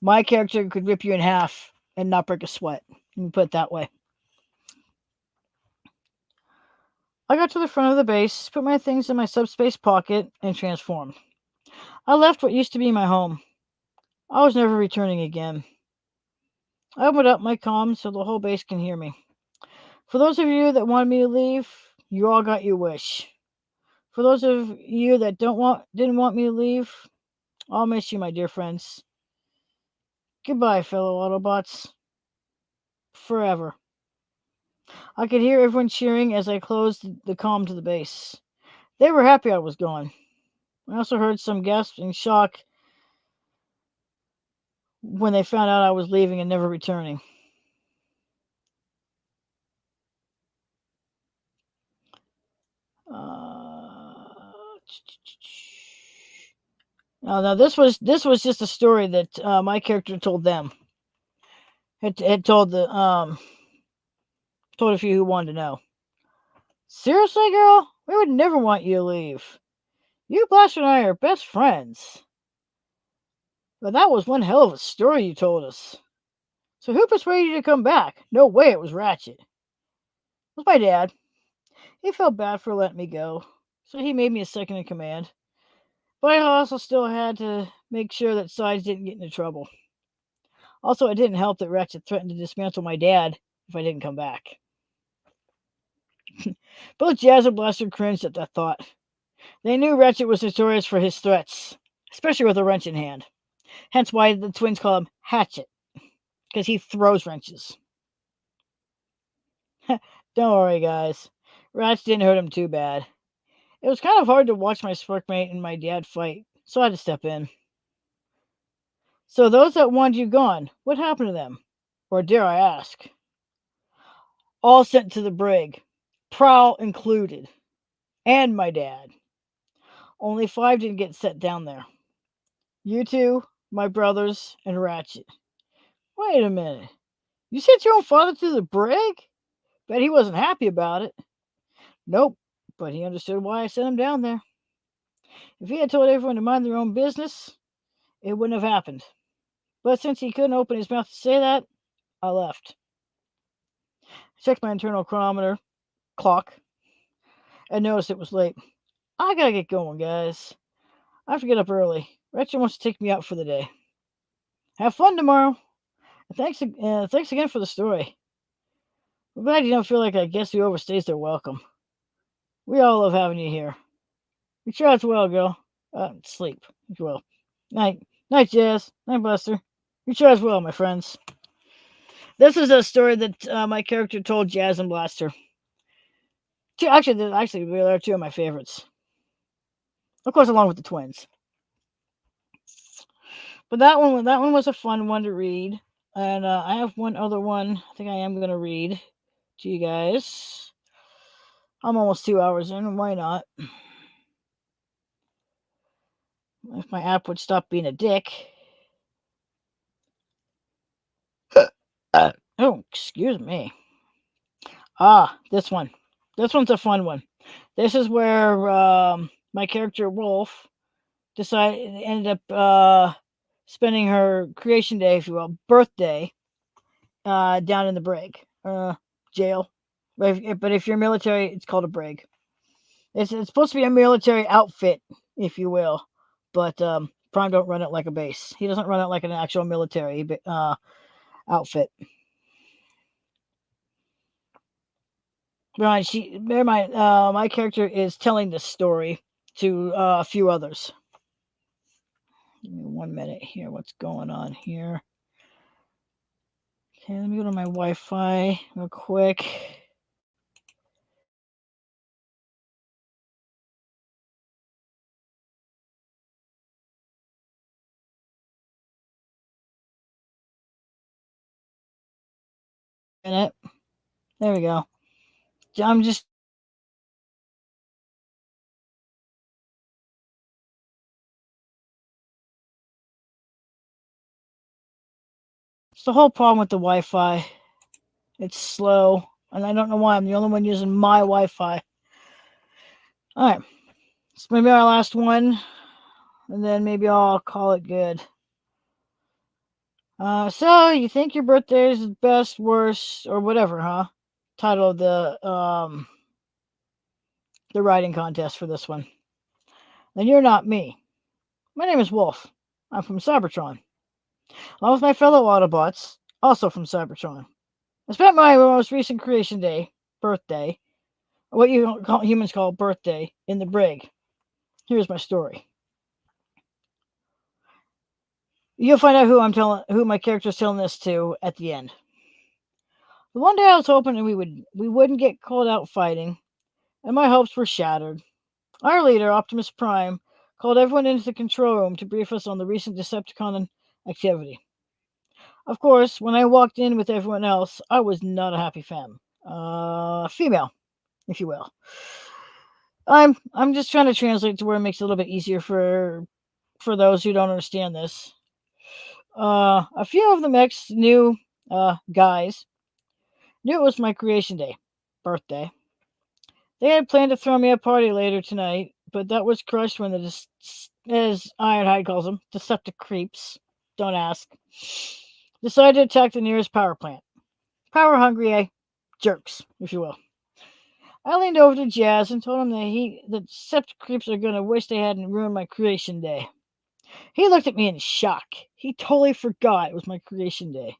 Speaker 1: My character could rip you in half and not break a sweat. Let me put it that way. I got to the front of the base, put my things in my subspace pocket, and transformed. I left what used to be my home. I was never returning again. I opened up my comm so the whole base can hear me. For those of you that wanted me to leave, you all got your wish. For those of you that didn't want me to leave, I'll miss you, my dear friends. Goodbye, fellow Autobots. Forever. I could hear everyone cheering as I closed the comm to the base. They were happy I was gone. I also heard some gasps in shock when they found out I was leaving and never returning. Now this was just a story that my character told them. Had told told a few who wanted to know. Seriously, girl, we would never want you to leave. You, Blaster, and I are best friends. But that was one hell of a story you told us. So who persuaded you to come back? No way it was Ratchet. It was my dad. He felt bad for letting me go, so he made me a second in command. But I also still had to make sure that Sides didn't get into trouble. Also, it didn't help that Ratchet threatened to dismantle my dad if I didn't come back. Both Jazz and Blaster cringed at that thought. They knew Ratchet was notorious for his threats, especially with a wrench in hand. Hence why the twins call him Hatchet, because he throws wrenches. Don't worry, guys. Ratchet didn't hurt him too bad. It was kind of hard to watch my Sparkmate and my dad fight, so I had to step in. So those that wanted you gone, what happened to them? Or dare I ask? All sent to the brig, Prowl included, and my dad. Only 5 didn't get set down there. You two, my brothers, and Ratchet. Wait a minute. You sent your own father to the brig? Bet he wasn't happy about it. Nope, but he understood why I sent him down there. If he had told everyone to mind their own business, it wouldn't have happened. But since he couldn't open his mouth to say that, I left. I checked my internal chronometer clock and noticed it was late. I gotta get going, guys. I have to get up early. Ratchet wants to take me out for the day. Have fun tomorrow. Thanks again for the story. I'm glad you don't feel like a guest who overstays their welcome. We all love having you here. You try as well, girl. Sleep as well. Night, Jazz. Night, Buster. You try as well, my friends. This is a story that my character told Jazz and Blaster. Actually, they are 2 of my favorites. Of course, along with the twins. But that one was a fun one to read. And I have one other one I think I am going to read to you guys. I'm almost 2 hours in. Why not? If my app would stop being a dick. Oh, excuse me. This one. This one's a fun one. This is where my character Wolf ended up spending her creation day, if you will, birthday, down in the brig, jail. But if you're military, it's called a brig. It's supposed to be a military outfit, if you will, but Prime don't run it like a base. He doesn't run it like an actual military outfit. Right, my character is telling this story to a few others. Give me 1 minute here. What's going on here? Okay, let me go to my Wi-Fi real quick. Minute. There we go. I'm just it's the whole problem with the Wi-Fi. It's slow, and I don't know why. I'm the only one using my Wi-Fi. All right, this may be our last one, and then maybe I'll call it good. So you think your birthday is best, worst, or whatever, huh? Title of the writing contest for this one. Then you're not me. My name is Wolf. I'm from Cybertron. Along with my fellow Autobots, also from Cybertron. I spent my most recent creation day, birthday, what humans call birthday, in the brig. Here's my story. You'll find out who my character's telling this to at the end. The one day I was hoping that we wouldn't get called out fighting, and my hopes were shattered. Our leader, Optimus Prime, called everyone into the control room to brief us on the recent Decepticon activity. Of course, when I walked in with everyone else, I was not a happy female, if you will. I'm just trying to translate to where it makes it a little bit easier for those who don't understand this. A few of the mech's new guys knew it was my creation day, birthday. They had planned to throw me a party later tonight, but that was crushed when as Ironhide calls them, Deceptic creeps, don't ask, decided to attack the nearest power plant. Power hungry, eh? Jerks, if you will. I leaned over to Jazz and told him that Deceptic creeps are going to wish they hadn't ruined my creation day. He looked at me in shock. He totally forgot it was my creation day.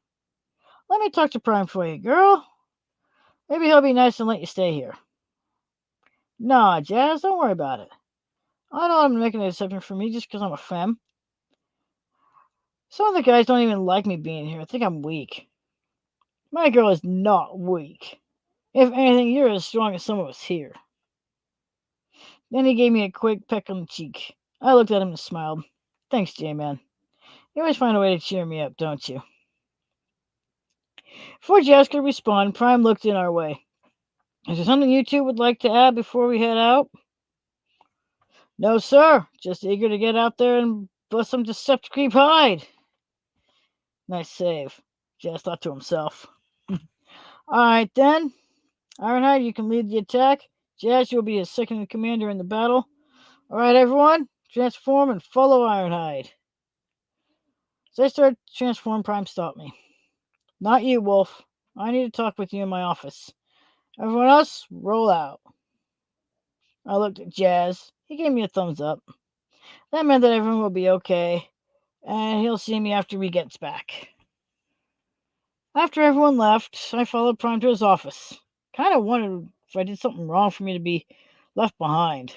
Speaker 1: Let me talk to Prime for you, girl. Maybe he'll be nice and let you stay here. Nah, Jazz, don't worry about it. I know I'm making an exception for me just because I'm a femme. Some of the guys don't even like me being here. I think I'm weak. My girl is not weak. If anything, you're as strong as some of us here. Then he gave me a quick peck on the cheek. I looked at him and smiled. Thanks, J-Man. You always find a way to cheer me up, don't you? Before Jazz could respond, Prime looked in our way. Is there something you two would like to add before we head out? No, sir. Just eager to get out there and bust some Decepticreep hide. Nice save. Jazz thought to himself. Alright then. Ironhide, you can lead the attack. Jazz, you'll be his second commander in the battle. Alright, everyone. Transform and follow Ironhide. As I started to transform, Prime stopped me. Not you, Wolf. I need to talk with you in my office. Everyone else, roll out. I looked at Jazz. He gave me a thumbs up. That meant that everyone will be okay, and he'll see me after he gets back. After everyone left, I followed Prime to his office. Kind of wondered if I did something wrong for me to be left behind.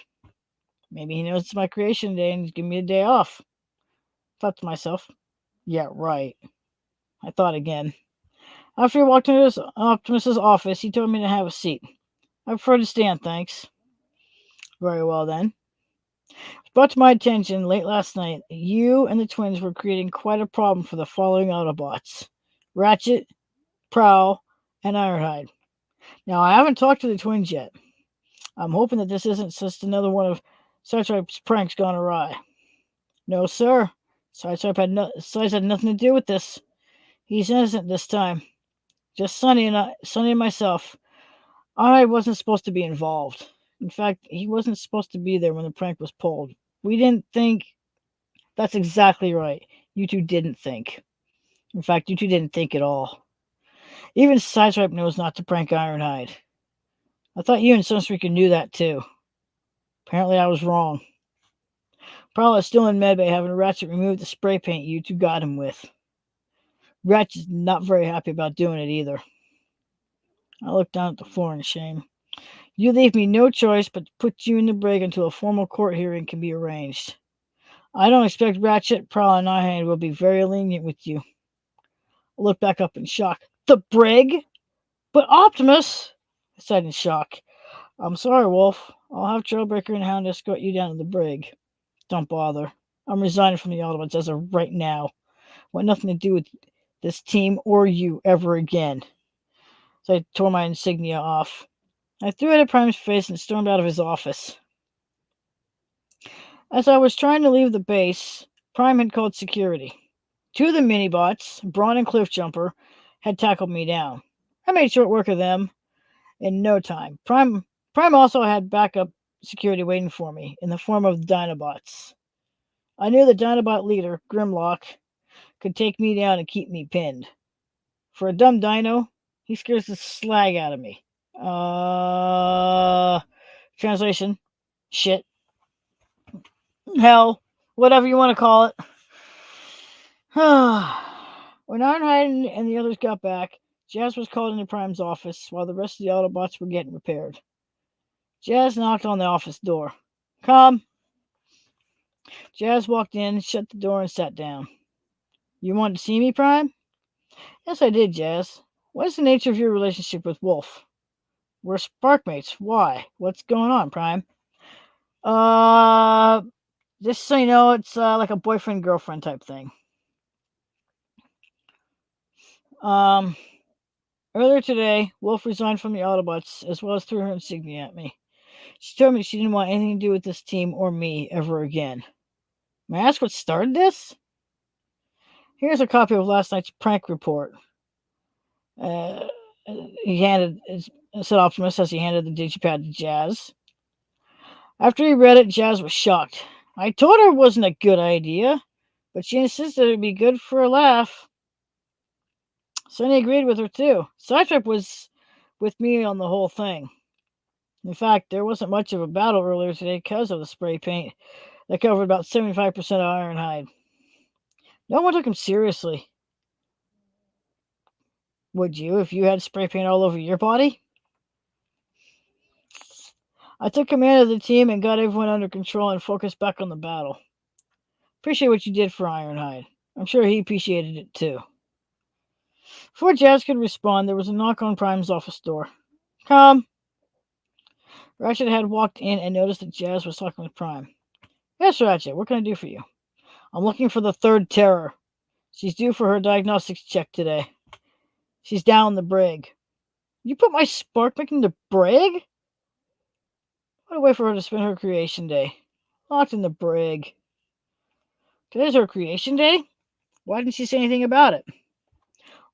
Speaker 1: Maybe he knows it's my creation day and he's giving me a day off. Thought to myself, yeah, right. I thought again. After he walked into Optimus's office, he told me to have a seat. I prefer to stand, thanks. Very well then. It was brought to my attention late last night that you and the twins were creating quite a problem for the following Autobots: Ratchet, Prowl, and Ironhide. Now, I haven't talked to the twins yet. I'm hoping that this isn't just another one of Sideswipe's pranks gone awry. No, sir. Sideswipe had nothing to do with this. He's innocent this time. Just Sonny and myself. I wasn't supposed to be involved. In fact, he wasn't supposed to be there when the prank was pulled. We didn't think. That's exactly right. You two didn't think. In fact, you two didn't think at all. Even Sideswipe knows not to prank Ironhide. I thought you and Sunstreaker knew that too. Apparently I was wrong. Prowl is still in medbay having Ratchet remove the spray paint you two got him with. Ratchet's not very happy about doing it either. I looked down at the floor in shame. You leave me no choice but to put you in the brig until a formal court hearing can be arranged. I don't expect Ratchet, Prowl, and Ironhide will be very lenient with you. I looked back up in shock. The brig? But Optimus! I said in shock. I'm sorry, Wolf. I'll have Trailbreaker and Hound escort you down to the brig. Don't bother. I'm resigning from the Autobots as of right now. I want nothing to do with this team or you ever again. So I tore my insignia off. I threw it at Prime's face and stormed out of his office. As I was trying to leave the base, Prime had called security. Two of the mini-bots, Brawn and Cliffjumper, had tackled me down. I made short work of them in no time. Prime also had backup security waiting for me in the form of the Dinobots. I knew the Dinobot leader, Grimlock, could take me down and keep me pinned. For a dumb dino, he scares the slag out of me. Translation. Shit. Hell. Whatever you want to call it. When Ironhide and the others got back, Jazz was called into Prime's office while the rest of the Autobots were getting repaired. Jazz knocked on the office door. Come. Jazz walked in, shut the door, and sat down. You wanted to see me, Prime? Yes, I did, Jazz. What is the nature of your relationship with Wolf? We're sparkmates. Why? What's going on, Prime? Just so you know, it's like a boyfriend-girlfriend type thing. Earlier today, Wolf resigned from the Autobots, as well as threw her insignia at me. She told me she didn't want anything to do with this team or me ever again. May I ask what started this? Here's a copy of last night's prank report. Said Optimus as he handed the digipad to Jazz. After he read it, Jazz was shocked. I told her it wasn't a good idea, but she insisted it'd be good for a laugh. Sonny agreed with her too. Cytrip was with me on the whole thing. In fact, there wasn't much of a battle earlier today because of the spray paint that covered about 75% of Ironhide. No one took him seriously. Would you if you had spray paint all over your body? I took command of the team and got everyone under control and focused back on the battle. Appreciate what you did for Ironhide. I'm sure he appreciated it too. Before Jazz could respond, there was a knock on Prime's office door. Come. Ratchet had walked in and noticed that Jazz was talking with Prime. Yes, Ratchet, what can I do for you? I'm looking for the third Terror. She's due for her diagnostics check today. She's down in the brig. You put my Sparkmate in the brig? What a way for her to spend her creation day. Locked in the brig. Today's her creation day? Why didn't she say anything about it?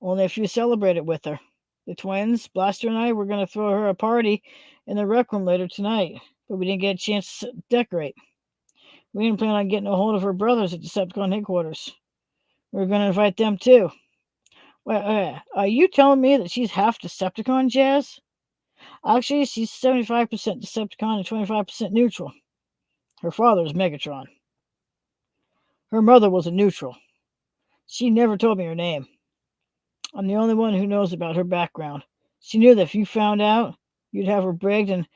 Speaker 1: Only if you celebrate it with her. The twins, Blaster and I, were going to throw her a party in the rec room later tonight, but we didn't get a chance to decorate. We didn't plan on getting a hold of her brothers at Decepticon headquarters. We were going to invite them too. Wait, are you telling me that she's half Decepticon, Jazz? Actually, she's 75% Decepticon and 25% neutral. Her father is Megatron. Her mother was a neutral. She never told me her name. I'm the only one who knows about her background. She knew that if you found out, you'd have her brigged and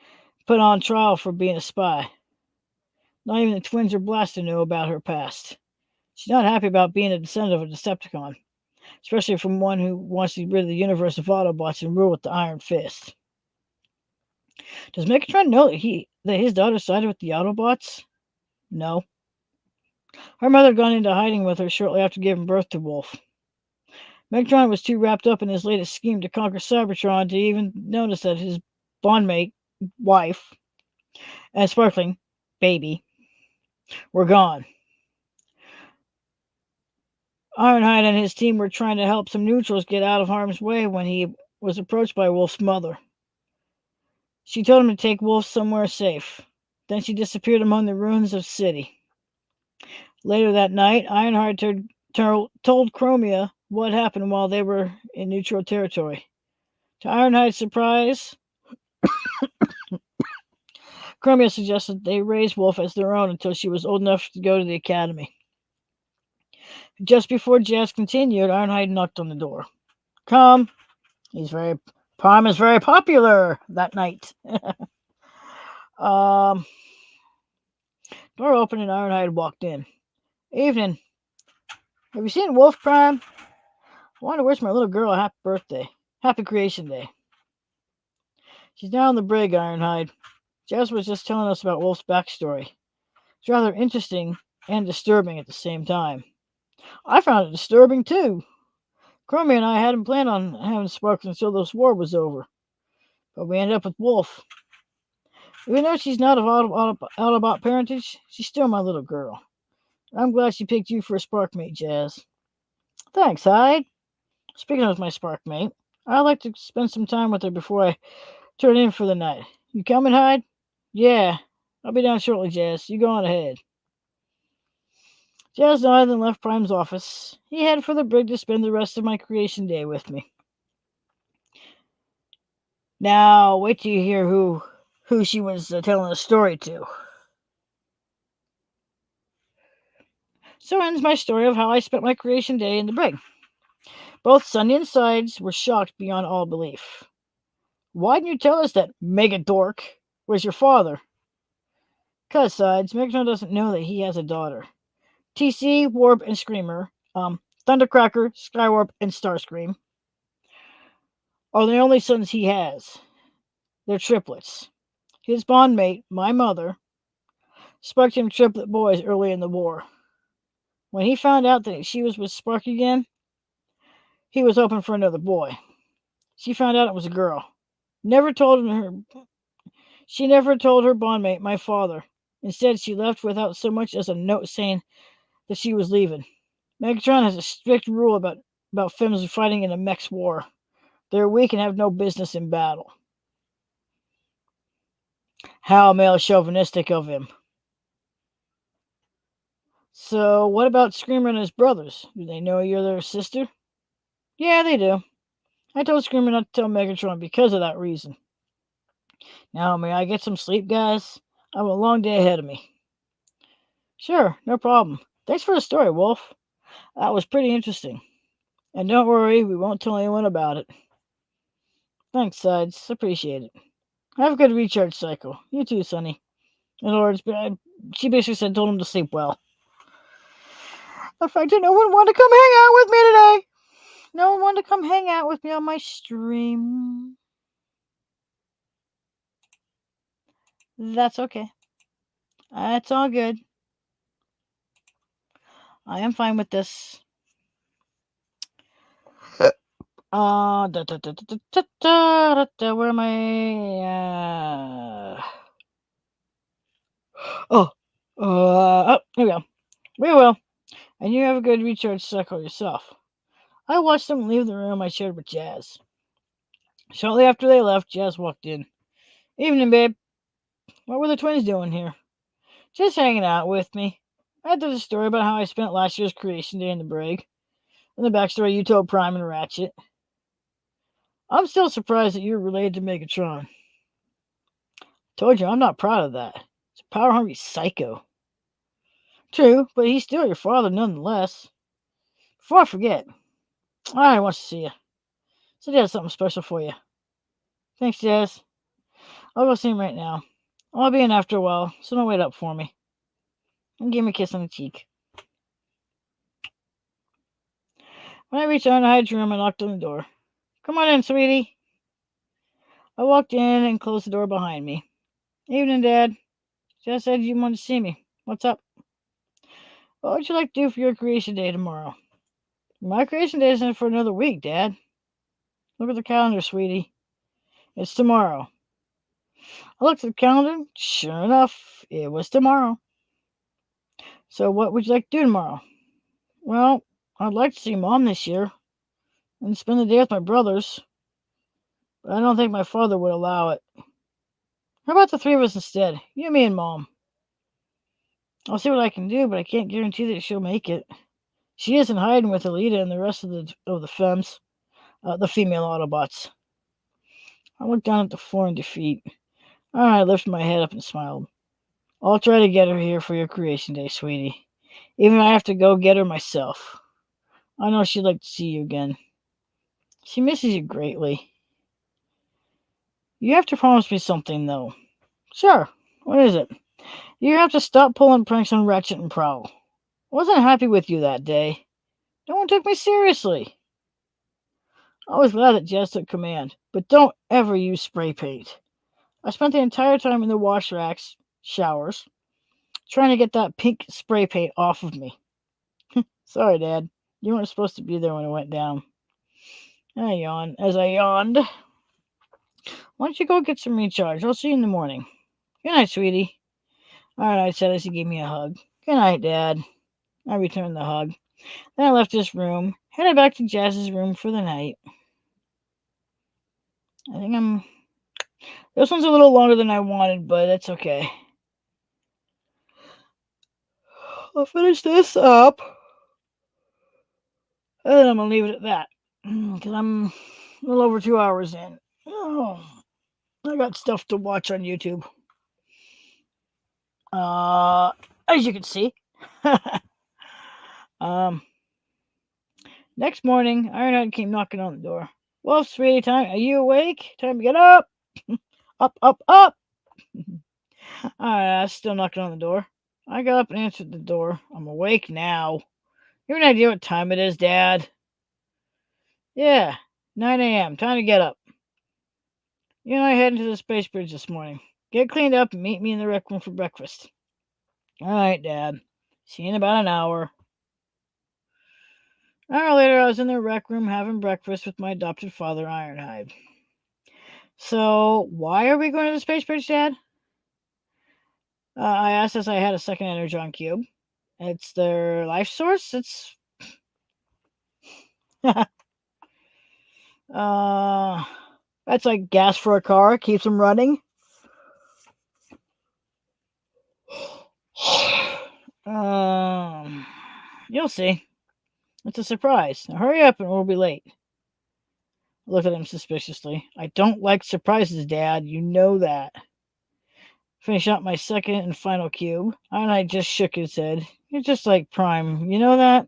Speaker 1: put on trial for being a spy. Not even the twins or Blaster knew about her past. She's not happy about being a descendant of a Decepticon, especially from one who wants to get rid of the universe of Autobots and rule with the Iron Fist. Does Megatron know that his daughter sided with the Autobots? No. Her mother had gone into hiding with her shortly after giving birth to Wolf. Megatron was too wrapped up in his latest scheme to conquer Cybertron to even notice that his bondmate, wife, and sparkling baby were gone. Ironhide and his team were trying to help some neutrals get out of harm's way when he was approached by Wolf's mother. She told him to take Wolf somewhere safe. Then she disappeared among the ruins of City. Later that night, Ironhide told Chromia what happened while they were in neutral territory. To Ironhide's surprise, Chromia suggested they raise Wolf as their own until she was old enough to go to the academy. Just before Jazz continued, Ironhide knocked on the door. Come. Prime is very popular that night. Door opened and Ironhide walked in. Evening. Have you seen Wolf Prime? I want to wish my little girl a happy birthday. Happy Creation Day. She's now in the brig, Ironhide. Jess was just telling us about Wolf's backstory. It's rather interesting and disturbing at the same time. I found it disturbing too. Chromie and I hadn't planned on having Sparks until this war was over, but we ended up with Wolf. Even though she's not of Autobot parentage, she's still my little girl. I'm glad she picked you for a spark mate, Jazz. Thanks, Hyde. Speaking of my spark mate, I'd like to spend some time with her before I turn in for the night. You coming, Hyde? Yeah, I'll be down shortly, Jazz. You go on ahead. Jazz nodded and left Prime's office. He headed for the brig to spend the rest of my creation day with me. Now, wait till you hear who she was telling the story to. So ends my story of how I spent my creation day in the brig. Both Sunny and Sides were shocked beyond all belief. Why didn't you tell us that mega dork was your father? 'Cause, Sides, Megatron doesn't know that he has a daughter. TC, Warp, and Screamer, Thundercracker, Skywarp, and Starscream are the only sons he has. They're triplets. His bondmate, my mother, sparked him triplet boys early in the war. When he found out that she was with Spark again, he was hoping for another boy. She found out it was a girl. She never told her bondmate, my father. Instead, she left without so much as a note saying that she was leaving. Megatron has a strict rule about femmes fighting in a mech's war. They're weak and have no business in battle. How male chauvinistic of him. So, what about Screamer and his brothers? Do they know you're their sister? Yeah, they do. I told Screamer not to tell Megatron because of that reason. Now, may I get some sleep, guys? I have a long day ahead of me. Sure, no problem. Thanks for the story, Wolf. That was pretty interesting. And don't worry, we won't tell anyone about it. Thanks, Sides. Appreciate it. Have a good recharge cycle. You too, Sonny. In other words, she basically told him to sleep well. The fact that no one wanted to come hang out with me today. No one wanted to come hang out with me on my stream. That's okay. It's all good. I am fine with this. Where am I? Here we go. We will. And you have a good recharge cycle yourself. I watched them leave the room I shared with Jazz. Shortly after they left, Jazz walked in. Evening, babe. What were the twins doing here? Just hanging out with me. I told a story about how I spent last year's creation day in the brig, and the backstory you told Prime and Ratchet. I'm still surprised that you're related to Megatron. Told you, I'm not proud of that. It's a power-hungry psycho. True, but he's still your father nonetheless. Before I forget, I want to see you. Said he has something special for you. Thanks, Jazz. I'll go see him right now. I'll be in after a while, so don't wait up for me. And give me a kiss on the cheek. When I reached Ironhide's room, I knocked on the door. Come on in, sweetie. I walked in and closed the door behind me. Evening, Dad. Jess said you wanted to see me. What's up? What would you like to do for your creation day tomorrow? My creation day isn't for another week, Dad. Look at the calendar, sweetie. It's tomorrow. I looked at the calendar. Sure enough, it was tomorrow. So what would you like to do tomorrow? Well, I'd like to see Mom this year and spend the day with my brothers. But I don't think my father would allow it. How about the three of us instead? You, me, and Mom. I'll see what I can do, but I can't guarantee that she'll make it. She isn't hiding with Alita and the rest of the femmes, the female Autobots. I looked down at the floor in defeat. I lifted my head up and smiled. I'll try to get her here for your creation day, sweetie. Even if I have to go get her myself. I know she'd like to see you again. She misses you greatly. You have to promise me something, though. Sure. What is it? You have to stop pulling pranks on Ratchet and Prowl. wasn't happy with you that day. No one took me seriously. I was glad that Jazz took command, but don't ever use spray paint. I spent the entire time in the wash racks, showers, trying to get that pink spray paint off of me. Sorry, Dad. You weren't supposed to be there when it went down. I yawned. As I yawned, why don't you go get some recharge? I'll see you in the morning. Good night, sweetie. All right, I said as he gave me a hug. Good night, Dad. I returned the hug. Then I left his room, headed back to Jazz's room for the night. I think This one's a little longer than I wanted, but it's okay. I'll finish this up. And then I'm going to leave it at that. Because I'm a little over 2 hours in. Oh, I got stuff to watch on YouTube. As you can see. Next morning, Ironhide came knocking on the door. Wolf, sweetie, time. Are you awake? Time to get up. Up, up, up. Alright, still knocking on the door. I got up and answered the door. I'm awake now. You have an idea what time it is, Dad? Yeah, 9 a.m. Time to get up. You and I head into the space bridge this morning. Get cleaned up and meet me in the rec room for breakfast. Alright, Dad. See you in about an hour. An hour later, I was in the rec room having breakfast with my adopted father, Ironhide. So, why are we going to the space bridge, Dad? I asked as I had a second energon cube. It's their life source? It's... That's like gas for a car. Keeps them running. You'll see. It's a surprise. Now hurry up and we'll be late. I looked at him suspiciously. I don't like surprises, Dad. You know that. Finish out my second and final cube. And I just shook his head. You're just like Prime. You know that?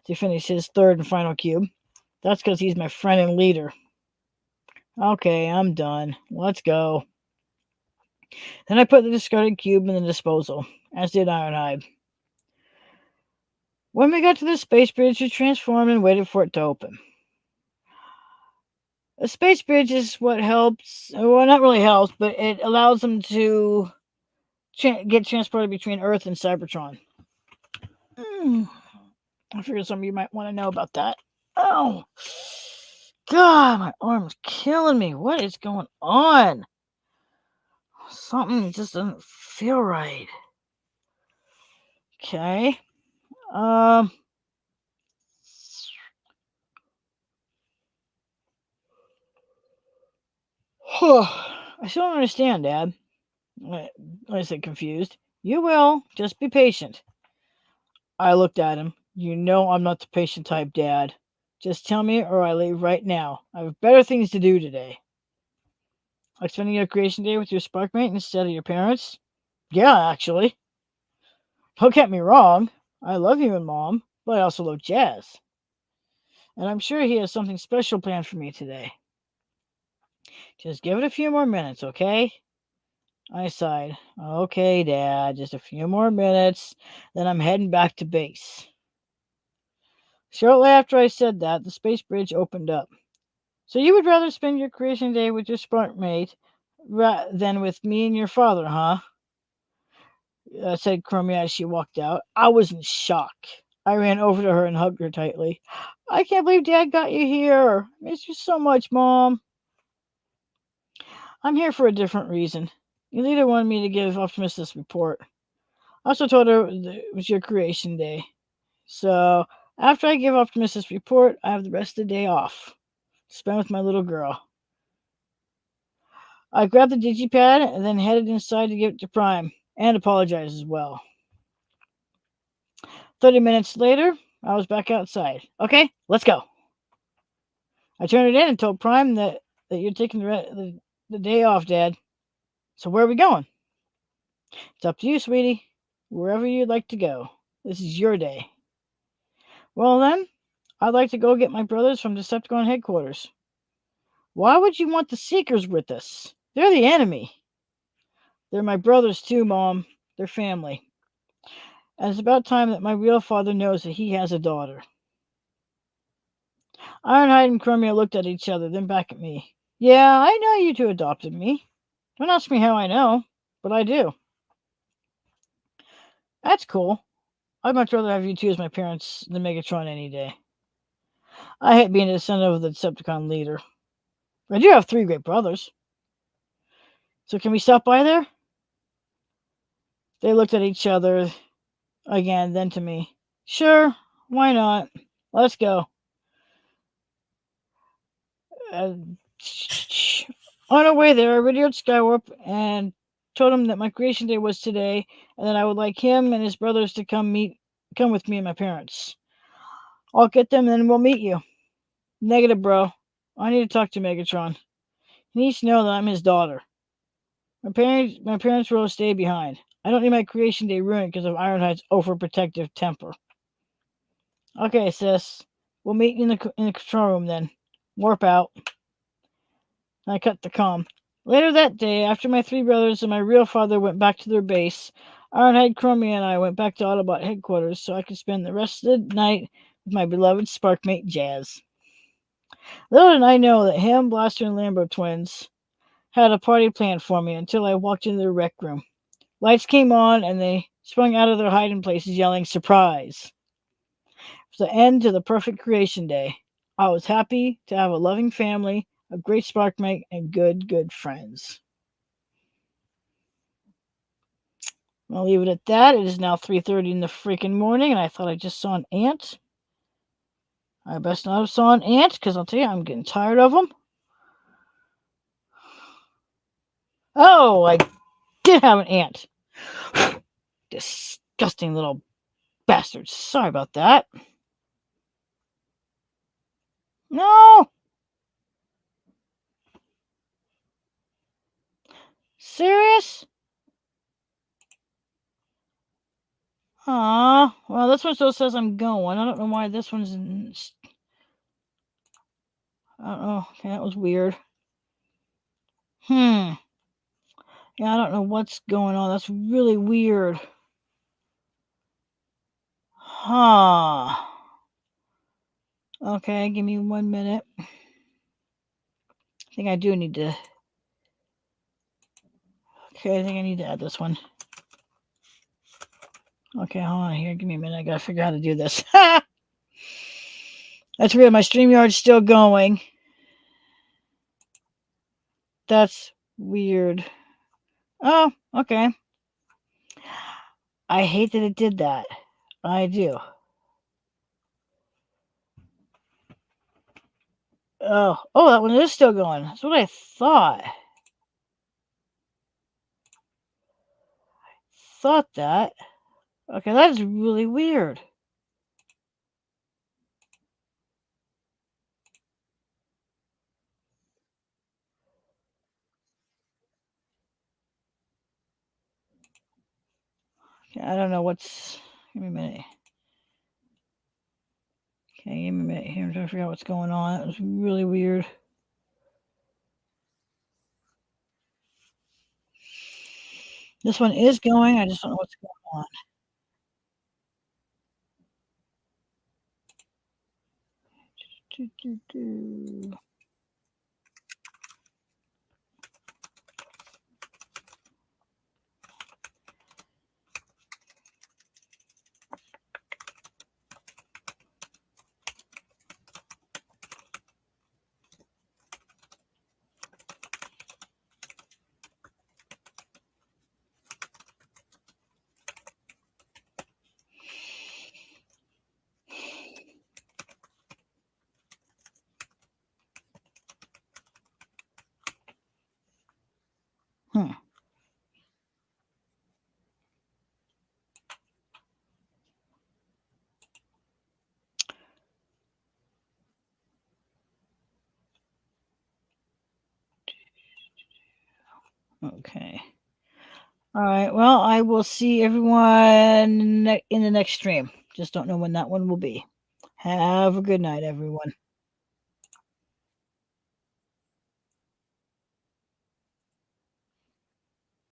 Speaker 1: To finish his third and final cube. That's because he's my friend and leader. Okay, I'm done. Let's go. Then I put the discarded cube in the disposal, as did Ironhide. When we got to the space bridge, we transformed and waited for it to open. A space bridge is what helps, well, not really helps, but it allows them to get transported between Earth and Cybertron. I figured some of you might want to know about that. Oh, God, my arm's killing me. What is going on? Something just doesn't feel right. Okay. I still don't understand, Dad. I said, confused. You will. Just be patient. I looked at him. You know I'm not the patient type, Dad. Just tell me or I leave right now. I have better things to do today. Like spending your creation day with your Sparkmate instead of your parents? Yeah, actually. Don't get me wrong. I love you and Mom, but I also love Jazz. And I'm sure he has something special planned for me today. Just give it a few more minutes, okay? I sighed. Okay, Dad, just a few more minutes, then I'm heading back to base. Shortly after I said that, the space bridge opened up. So you would rather spend your creation day with your Sparkmate than with me and your father, huh? Said Chromia as she walked out. I was in shock. I ran over to her and hugged her tightly. I can't believe Dad got you here. I miss you so much, Mom. I'm here for a different reason. Your leader wanted me to give Optimus this report. I also told her it was your creation day. So after I give Optimus this report, I have the rest of the day off to spend with my little girl. I grabbed the digipad and then headed inside to give it to Prime and apologize as well. 30 minutes later, I was back outside. Okay, let's go. I turned it in and told Prime that you're taking the day off, Dad. So where are we going? It's up to you, sweetie. Wherever you'd like to go. This is your day. Well then, I'd like to go get my brothers from Decepticon headquarters. Why would you want the Seekers with us? They're the enemy. They're my brothers too, Mom. They're family. And it's about time that my real father knows that he has a daughter. Ironhide and Chromia looked at each other, then back at me. Yeah, I know you two adopted me. Don't ask me how I know, but I do. That's cool. I'd much rather have you two as my parents than Megatron any day. I hate being a descendant of the Decepticon leader. I do have 3 great brothers. So can we stop by there? They looked at each other again, then to me. Sure, why not? Let's go. On our way there, I radioed Skywarp and told him that my creation day was today, and that I would like him and his brothers to come with me and my parents. I'll get them, and then we'll meet you. Negative, bro. I need to talk to Megatron. He needs to know that I'm his daughter. My parents will stay behind. I don't need my creation day ruined because of Ironhide's overprotective temper. Okay, sis. We'll meet you in the control room then. Warp out. I cut the comm. Later that day, after my 3 brothers and my real father went back to their base, Ironhide, Chromia, and I went back to Autobot headquarters so I could spend the rest of the night with my beloved Sparkmate Jazz. Little did I know that him, Blaster, and Lambo twins had a party planned for me until I walked into their rec room. Lights came on and they sprung out of their hiding places yelling, "Surprise!" It was the end to the perfect creation day. I was happy to have a loving family, a great Sparkmate, and good friends. I'll leave it at that. It is now 3:30 in the freaking morning, and I thought I just saw an ant. I best not have saw an ant, because I'll tell you, I'm getting tired of them. Oh, I did have an ant. Disgusting little bastards. Sorry about that. No! Serious? Aw, well, this one still says I'm going. I don't know why this one's... I don't know. Okay, that was weird. Yeah, I don't know what's going on. That's really weird. Huh. Okay, give me 1 minute. I think I do need to... Okay, I think I need to add this one. Okay, hold on here. Give me a minute. I gotta figure out how to do this. That's weird. My StreamYard's still going. That's weird. Oh, okay. I hate that it did that. I do. Oh, that one is still going. That's what I thought. Thought that. Okay, that is really weird. Okay, I don't know what's... Give me a minute. Okay, give me a minute here. I'm trying to figure out what's going on. That was really weird. This one is going. I just don't know what's going on. Okay. All right. Well, I will see everyone in the next stream. Just don't know when that one will be. Have a good night, everyone.